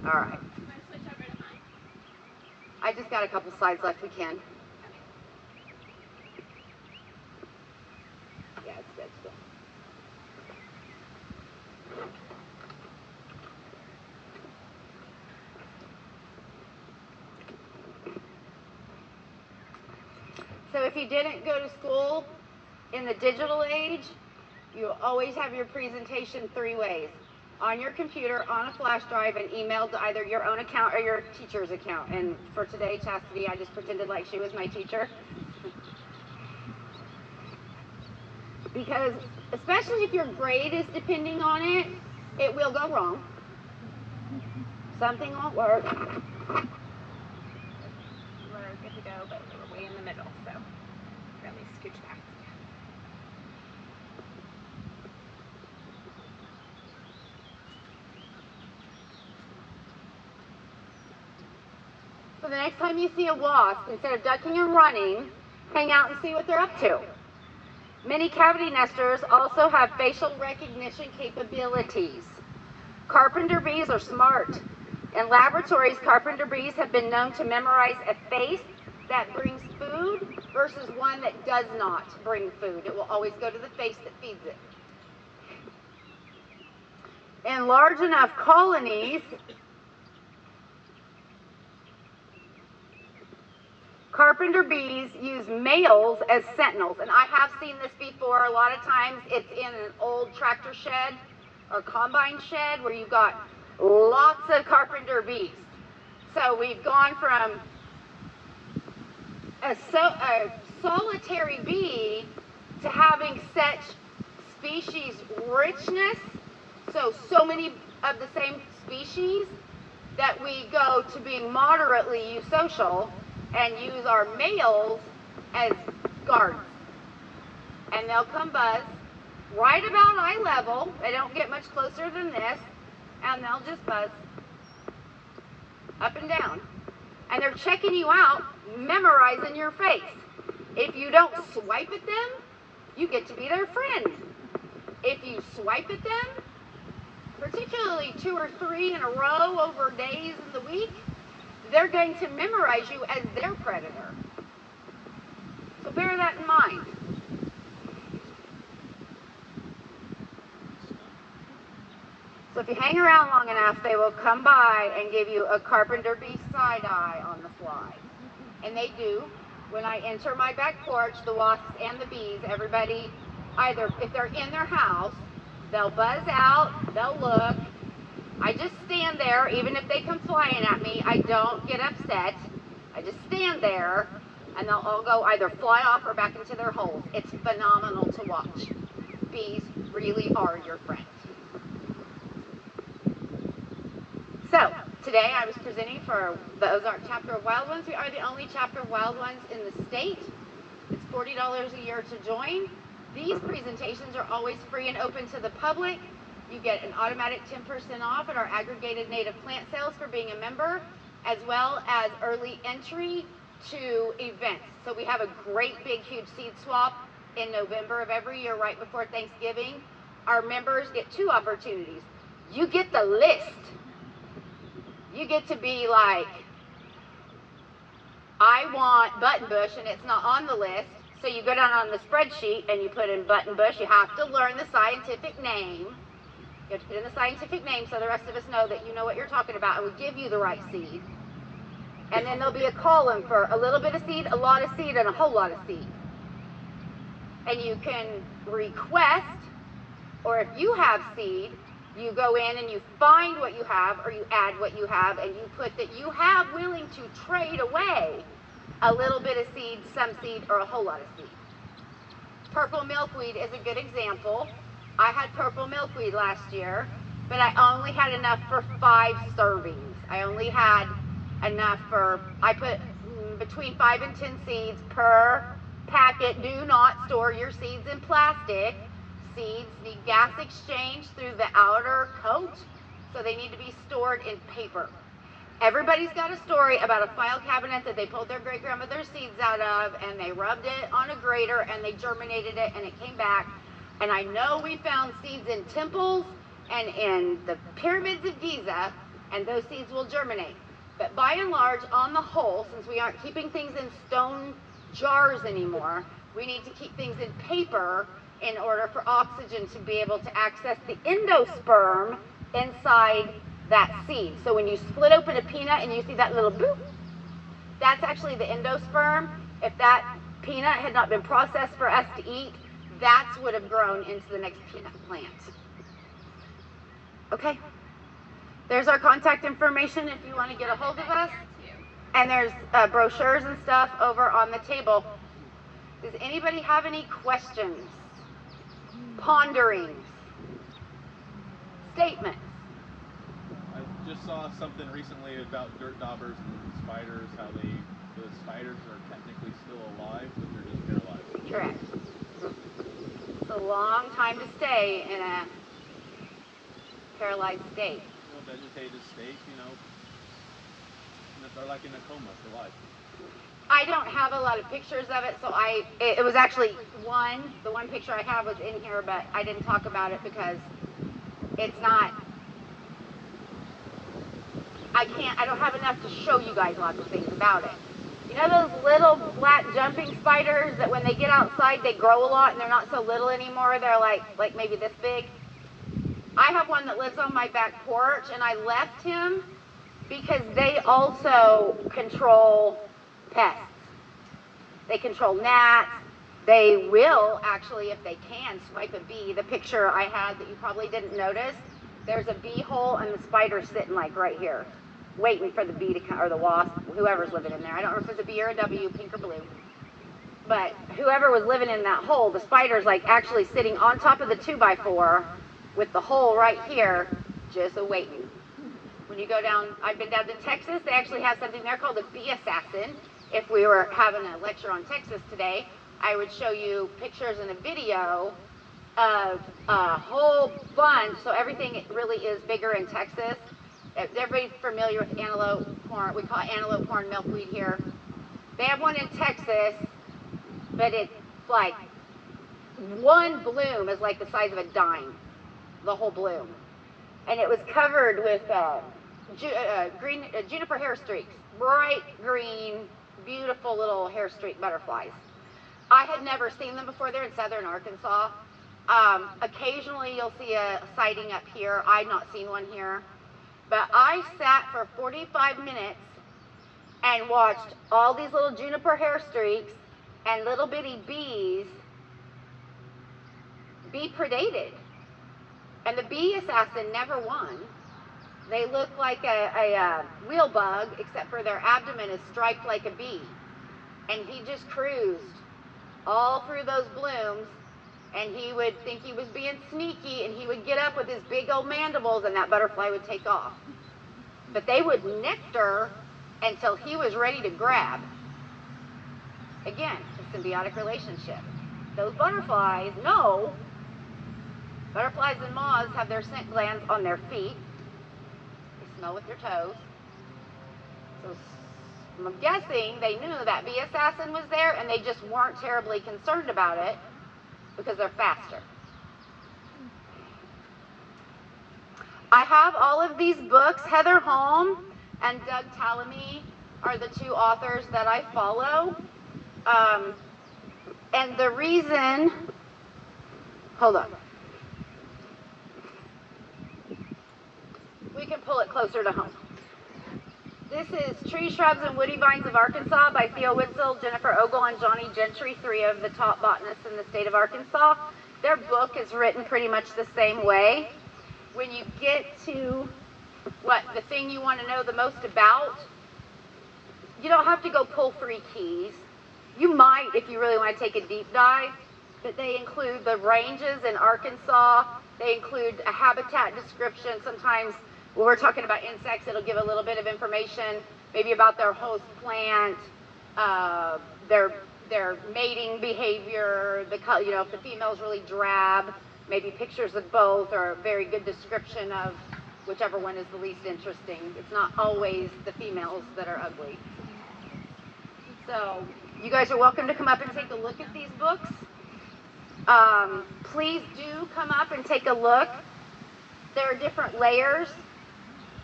All right. I'm going to switch over to mine. I just got a couple slides left. We can. Yeah, it's good still. So if you didn't go to school in the digital age, you always have your presentation 3 ways. On your computer, on a flash drive, and emailed to either your own account or your teacher's account. And for today, Chastity, I just pretended like she was my teacher. Because especially if your grade is depending on it, it will go wrong. Something won't work. We're good to go, but we're way in the middle, so let me scooch back. So the next time you see a wasp, instead of ducking and running, hang out and see what they're up to. Many cavity nesters also have facial recognition capabilities. Carpenter bees are smart. In laboratories, carpenter bees have been known to memorize a face that brings food versus one that does not bring food. It will always go to the face that feeds it. In large enough colonies, carpenter bees use males as sentinels, and I have seen this before. A lot of times it's in an old tractor shed or combine shed where you've got lots of carpenter bees. So we've gone from a solitary bee to having such species richness, so many of the same species, that we go to being moderately eusocial and use our males as guards. And they'll come buzz right about eye level. They don't get much closer than this, and they'll just buzz up and down. And they're checking you out, memorizing your face. If you don't swipe at them, you get to be their friend. If you swipe at them, particularly 2 or 3 in a row over days in the week, they're going to memorize you as their predator. So bear that in mind. So if you hang around long enough, they will come by and give you a carpenter bee side eye on the fly. And they do. When I enter my back porch, the wasps and the bees, everybody, either if they're in their house, they'll buzz out, they'll look. I just stand there. Even if they come flying at me, I don't get upset. I just stand there, and they'll all go either fly off or back into their holes. It's phenomenal to watch. Bees really are your friend. So, today I was presenting for the Ozark chapter of Wild Ones. We are the only chapter of Wild Ones in the state. It's $40 a year to join. These presentations are always free and open to the public. You get an automatic 10% off at our aggregated native plant sales for being a member, as well as early entry to events. So we have a great big huge seed swap in November of every year right before Thanksgiving. Our members get 2 opportunities. You get the list. You get to be like, I want buttonbush, and it's not on the list. So you go down on the spreadsheet and you put in buttonbush. You have to learn the scientific name. You have to put in the scientific name so the rest of us know that you know what you're talking about, and we give you the right seed. And then there'll be a column for a little bit of seed, a lot of seed, and a whole lot of seed. And you can request, or if you have seed, you go in and you find what you have, or you add what you have, and you put that you have willing to trade away a little bit of seed, some seed, or a whole lot of seed. Purple milkweed is a good example. I had purple milkweed last year, but I only had enough for 5 servings. I only had enough for, I put between 5 and 10 seeds per packet. Do not store your seeds in plastic. Seeds need gas exchange through the outer coat, so they need to be stored in paper. Everybody's got a story about a file cabinet that they pulled their great-grandmother's seeds out of, and they rubbed it on a grater, and they germinated it, and it came back. And I know we found seeds in temples and in the pyramids of Giza and those seeds will germinate. But by and large, on the whole, since we aren't keeping things in stone jars anymore, we need to keep things in paper in order for oxygen to be able to access the endosperm inside that seed. So when you split open a peanut and you see that little boop, that's actually the endosperm. If that peanut had not been processed for us to eat, that would have grown into the next peanut plant. Okay, there's our contact information if you want to get a hold of us. And there's brochures and stuff over on the table. Does anybody have any questions, ponderings, statements? I just saw something recently about dirt daubers and spiders, how the spiders are technically still alive, but they're just paralyzed. Correct. It's a long time to stay in a paralyzed state. Vegetative state, and if they're like in a coma for life. I don't have a lot of pictures of it, so it was actually the one picture I have was in here, but I didn't talk about it because it's not, I don't have enough to show you guys lots of things about it. You know those little black jumping spiders that when they get outside they grow a lot and they're not so little anymore, they're like maybe this big? I have one that lives on my back porch, and I left him because they also control pests. They control gnats. They will, actually, if they can, swipe a bee. The picture I had that you probably didn't notice, there's a bee hole and the spider's sitting like right here, waiting for the bee to come, or the wasp, whoever's living in there. I don't know if it's a bee or a W, pink or blue. But whoever was living in that hole, the spider's like actually sitting on top of the 2x4 with the hole right here, just awaiting. When you go down, I've been down to Texas, they actually have something there called a bee assassin. If we were having a lecture on Texas today, I would show you pictures and a video of a whole bunch. So everything really is bigger in Texas. Everybody's familiar with antelope corn. We call it antelope corn milkweed here. They have one in Texas, but it's like one bloom is like the size of a dime, the whole bloom. And it was covered with juniper hair streaks, bright green, beautiful little hair streak butterflies. I had never seen them before. They're in southern Arkansas. Occasionally you'll see a sighting up here. I've not seen one here. But I sat for 45 minutes and watched all these little juniper hair streaks and little bitty bees be predated. And the bee assassin never won. They look like a wheel bug, except for their abdomen is striped like a bee. And he just cruised all through those blooms, and he would think he was being sneaky, and he would get up with his big old mandibles, and that butterfly would take off. But they would nectar until he was ready to grab. Again, a symbiotic relationship. Those butterflies know, butterflies and moths have their scent glands on their feet. They smell with their toes. So I'm guessing they knew that bee assassin was there, and they just weren't terribly concerned about it because they're faster. I have all of these books. Heather Holm and Doug Tallamy are the two authors that I follow. And the reason, hold on. We can pull it closer to home. This is Tree, Shrubs, and Woody Vines of Arkansas by Theo Witzel, Jennifer Ogle, and Johnny Gentry, three of the top botanists in the state of Arkansas. Their book is written pretty much the same way. When you get to the thing you want to know the most about, you don't have to go pull 3 keys. You might if you really want to take a deep dive, but they include the ranges in Arkansas. They include a habitat description. Sometimes when we're talking about insects, it'll give a little bit of information, maybe about their host plant, their mating behavior, if the female's really drab, maybe pictures of both, or a very good description of whichever one is the least interesting. It's not always the females that are ugly. So you guys are welcome to come up and take a look at these books. Please do come up and take a look. There are different layers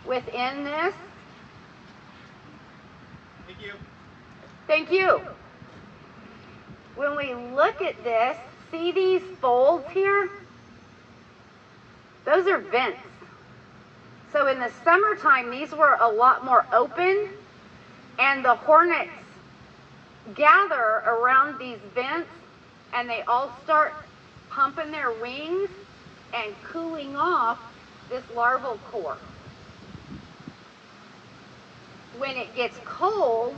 within this. Thank you. Thank you. When we look at this, see these folds here? Those are vents. So in the summertime, these were a lot more open, and the hornets gather around these vents, and they all start pumping their wings and cooling off this larval core. When it gets cold,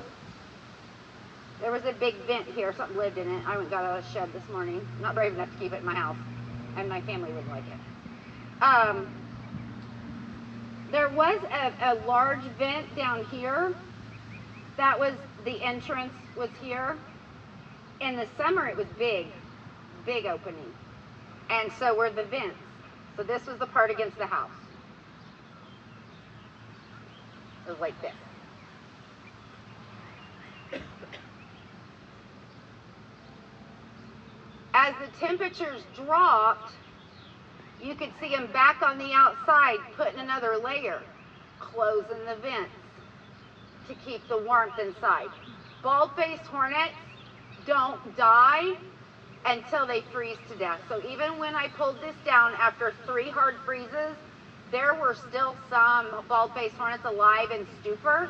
there was a big vent here, something lived in it. I went and got out of the shed this morning. Not brave enough to keep it in my house, and my family wouldn't like it. There was a large vent down here. That was, the entrance was here. In the summer it was big opening. And so were the vents. So this was the part against the house. It was like this. As the temperatures dropped, you could see them back on the outside, putting another layer, closing the vents to keep the warmth inside. Bald-faced hornets don't die until they freeze to death. So even when I pulled this down after 3 hard freezes, there were still some bald-faced hornets alive in stupor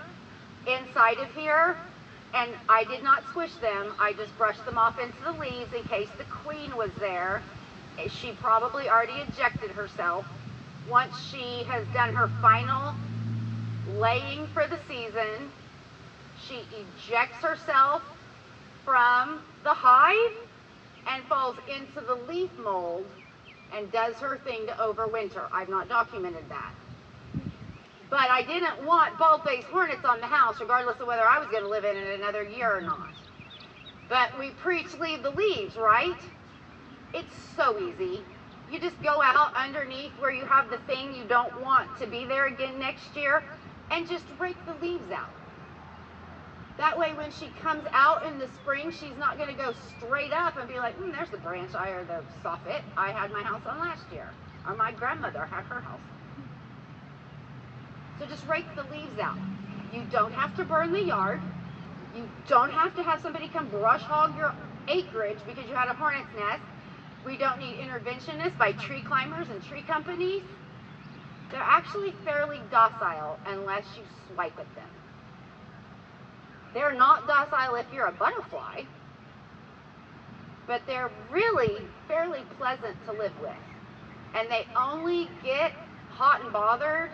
inside of here, and I did not squish them. I just brushed them off into the leaves in case the queen was there. She probably already ejected herself. Once she has done her final laying for the season, she ejects herself from the hive and falls into the leaf mold and does her thing to overwinter. I've not documented that. But I didn't want bald-faced hornets on the house, regardless of whether I was going to live in it another year or not. But we preach leave the leaves, right? It's so easy. You just go out underneath where you have the thing you don't want to be there again next year and just rake the leaves out. That way when she comes out in the spring, she's not going to go straight up and be like, there's the branch or the soffit I had my house on last year, or my grandmother had her house. So just rake the leaves out. You don't have to burn the yard. You don't have to have somebody come brush hog your acreage because you had a hornet's nest. We don't need interventionists by tree climbers and tree companies. They're actually fairly docile unless you swipe at them. They're not docile if you're a butterfly, but they're really fairly pleasant to live with. And they only get hot and bothered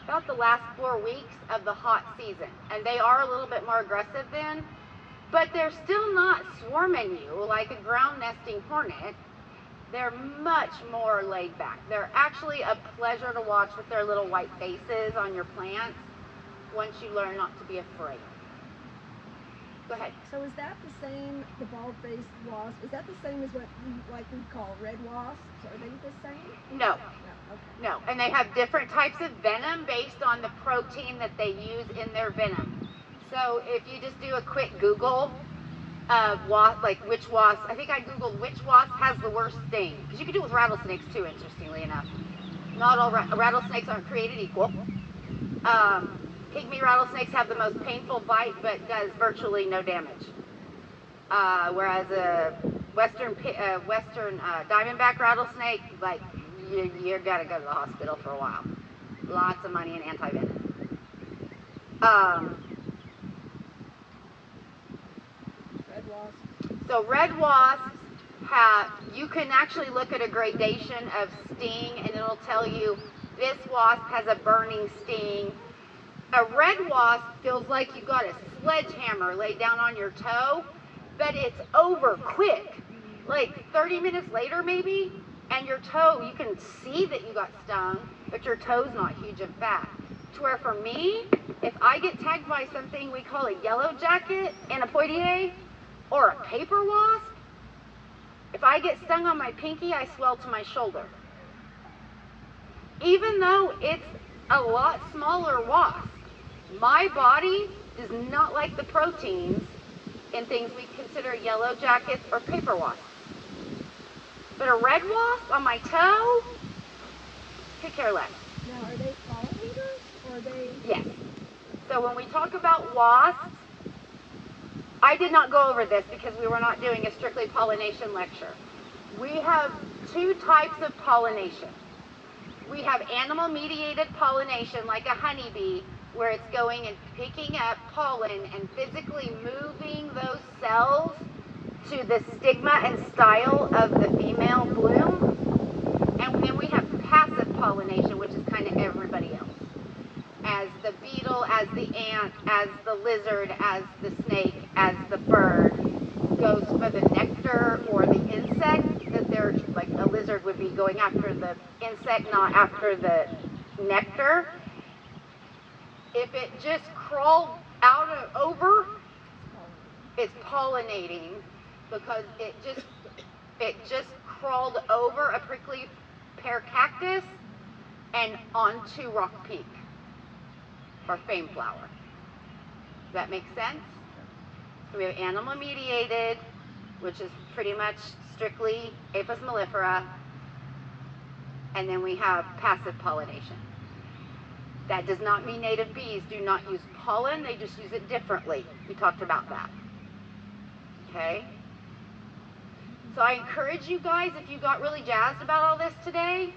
about the last 4 weeks of the hot season. And they are a little bit more aggressive then, but they're still not swarming you like a ground nesting hornet. They're much more laid back. They're actually a pleasure to watch with their little white faces on your plants once you learn not to be afraid. Go ahead. So is that the same, the bald-faced wasp, is that the same as what we call red wasps? Are they the same? No. No, okay. No, and they have different types of venom based on the protein that they use in their venom. So if you just do a quick Google of wasp, like which wasp, I think I Googled which wasp has the worst sting. Because you can do it with rattlesnakes too, interestingly enough. Not all rattlesnakes aren't created equal. Pygmy rattlesnakes have the most painful bite, but does virtually no damage. Whereas a western diamondback rattlesnake, like you gotta go to the hospital for a while. Lots of money and anti-venom. Red wasp. So red wasps you can actually look at a gradation of sting, and it'll tell you this wasp has a burning sting. A red wasp feels like you got a sledgehammer laid down on your toe, but it's over quick. Like 30 minutes later maybe, and your toe, you can see that you got stung, but your toe's not huge and fat. To where for me, if I get tagged by something we call a yellow jacket, anapoideae, or a paper wasp, if I get stung on my pinky, I swell to my shoulder. Even though it's a lot smaller wasp, my body does not like the proteins in things we consider yellow jackets or paper wasps. But a red wasp on my toe, could care less. Now, are they pollinators, or they? Yes. So when we talk about wasps, I did not go over this because we were not doing a strictly pollination lecture. We have two types of pollination. We have animal-mediated pollination, like a honeybee, where it's going and picking up pollen and physically moving those cells to the stigma and style of the female bloom. And then we have passive pollination, which is kind of everybody else. As the beetle, as the ant, as the lizard, as the snake, as the bird goes for the nectar or the insect, that they're like a lizard would be going after the insect, not after the nectar. If it just crawled out of over, it's pollinating because it just crawled over a prickly pear cactus and onto rock peak or fame flower. Does that make sense? So we have animal mediated, which is pretty much strictly Apis mellifera, and then we have passive pollination. That does not mean native bees do not use pollen, they just use it differently. We talked about that. Okay? So I encourage you guys, if you got really jazzed about all this today,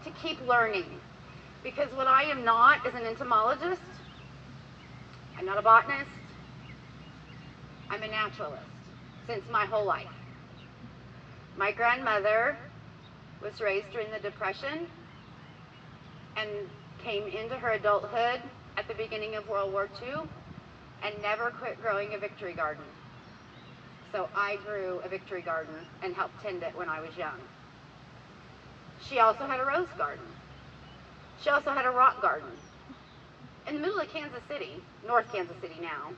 to keep learning. Because what I am not is an entomologist. I'm not a botanist. I'm a naturalist since my whole life. My grandmother was raised during the Depression and came into her adulthood at the beginning of World War II and never quit growing a victory garden. So I grew a victory garden and helped tend it when I was young. She also had a rose garden. She also had a rock garden. In the middle of Kansas City, North Kansas City now,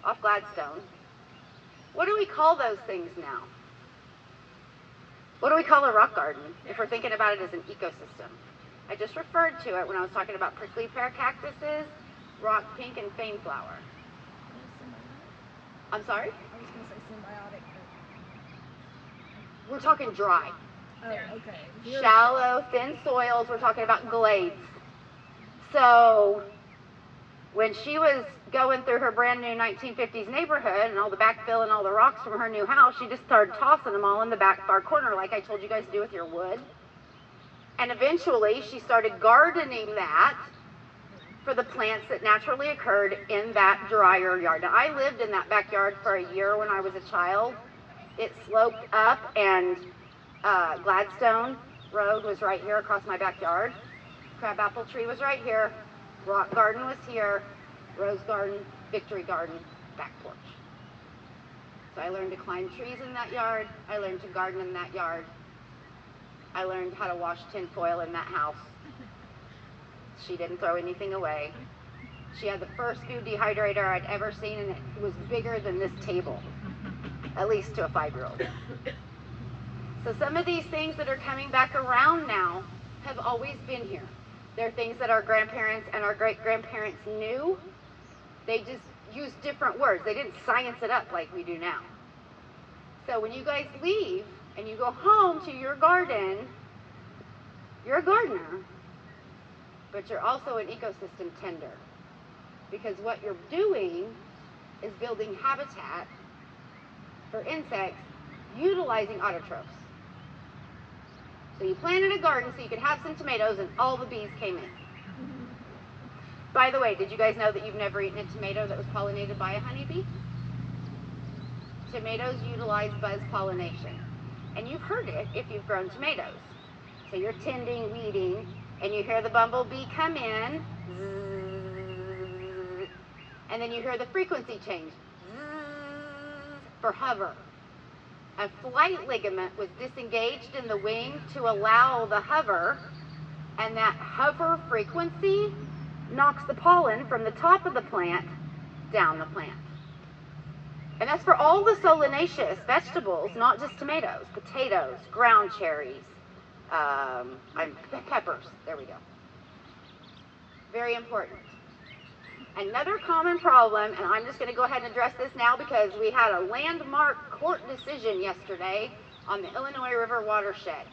off Gladstone. What do we call those things now? What do we call a rock garden if we're thinking about it as an ecosystem? I just referred to it when I was talking about prickly pear cactuses, rock pink, and fame flower. I'm sorry? I was going to say symbiotic. We're talking dry. Oh, okay. Shallow, thin soils, we're talking about glades. So when she was going through her brand new 1950s neighborhood and all the backfill and all the rocks from her new house, she just started tossing them all in the back far corner like I told you guys to do with your wood. And eventually she started gardening that for the plants that naturally occurred in that drier yard. Now I lived in that backyard for a year when I was a child. It sloped up and Gladstone Road was right here across my backyard. Crabapple tree was right here. Rock garden was here. Rose garden, victory garden, back porch. So I learned to climb trees in that yard. I learned to garden in that yard. I learned how to wash tin foil in that house. She didn't throw anything away. She had the first food dehydrator I'd ever seen, and it was bigger than this table, at least to a 5-year-old. So some of these things that are coming back around now have always been here. They're things that our grandparents and our great-grandparents knew. They just used different words. They didn't science it up like we do now. So when you guys leave and you go home to your garden, you're a gardener, but you're also an ecosystem tender. Because what you're doing is building habitat for insects utilizing autotrophs. So you planted a garden so you could have some tomatoes and all the bees came in. By the way, did you guys know that you've never eaten a tomato that was pollinated by a honeybee? Tomatoes utilize buzz pollination. And you've heard it if you've grown tomatoes. So you're tending, weeding, and you hear the bumblebee come in, and then you hear the frequency change, for hover. A flight ligament was disengaged in the wing to allow the hover, and that hover frequency knocks the pollen from the top of the plant down the plant. And that's for all the solanaceous vegetables, not just tomatoes, potatoes, ground cherries, peppers, there we go. Very important. Another common problem, and I'm just going to go ahead and address this now because we had a landmark court decision yesterday on the Illinois River watershed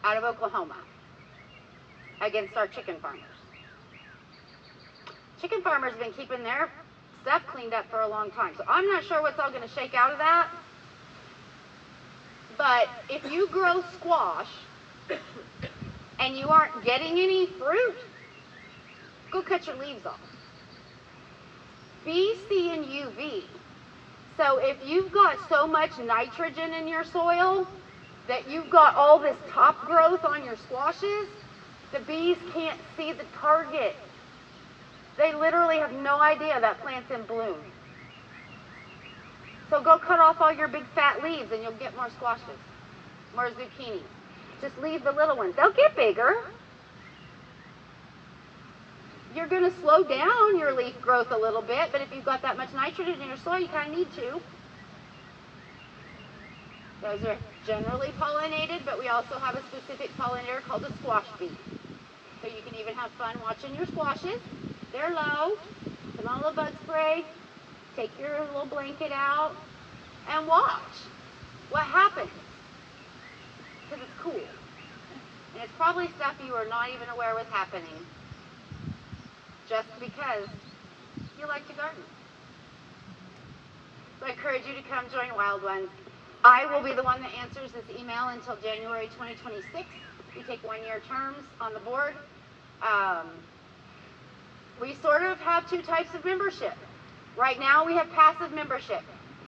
out of Oklahoma against our chicken farmers. chicken farmers have been keeping their stuff cleaned up for a long time. So I'm not sure what's all going to shake out of that. But if you grow squash and you aren't getting any fruit, go cut your leaves off. B, C, and UV. So if you've got so much nitrogen in your soil that you've got all this top growth on your squashes, the bees can't see the target. They literally have no idea that plant's in bloom. So go cut off all your big fat leaves and you'll get more squashes, more zucchini. Just leave the little ones. They'll get bigger. You're going to slow down your leaf growth a little bit, but if you've got that much nitrogen in your soil, you kind of need to. Those are generally pollinated, but we also have a specific pollinator called the squash bee. So you can even have fun watching your squashes. They're low. Put on a little bug spray. Take your little blanket out and watch what happens. Because it's cool. And it's probably stuff you are not even aware was happening. Just because you like to garden. So I encourage you to come join Wild Ones. I will be the one that answers this email until January 2026. We take 1-year terms on the board. We sort of have 2 types of membership. Right now we have passive membership.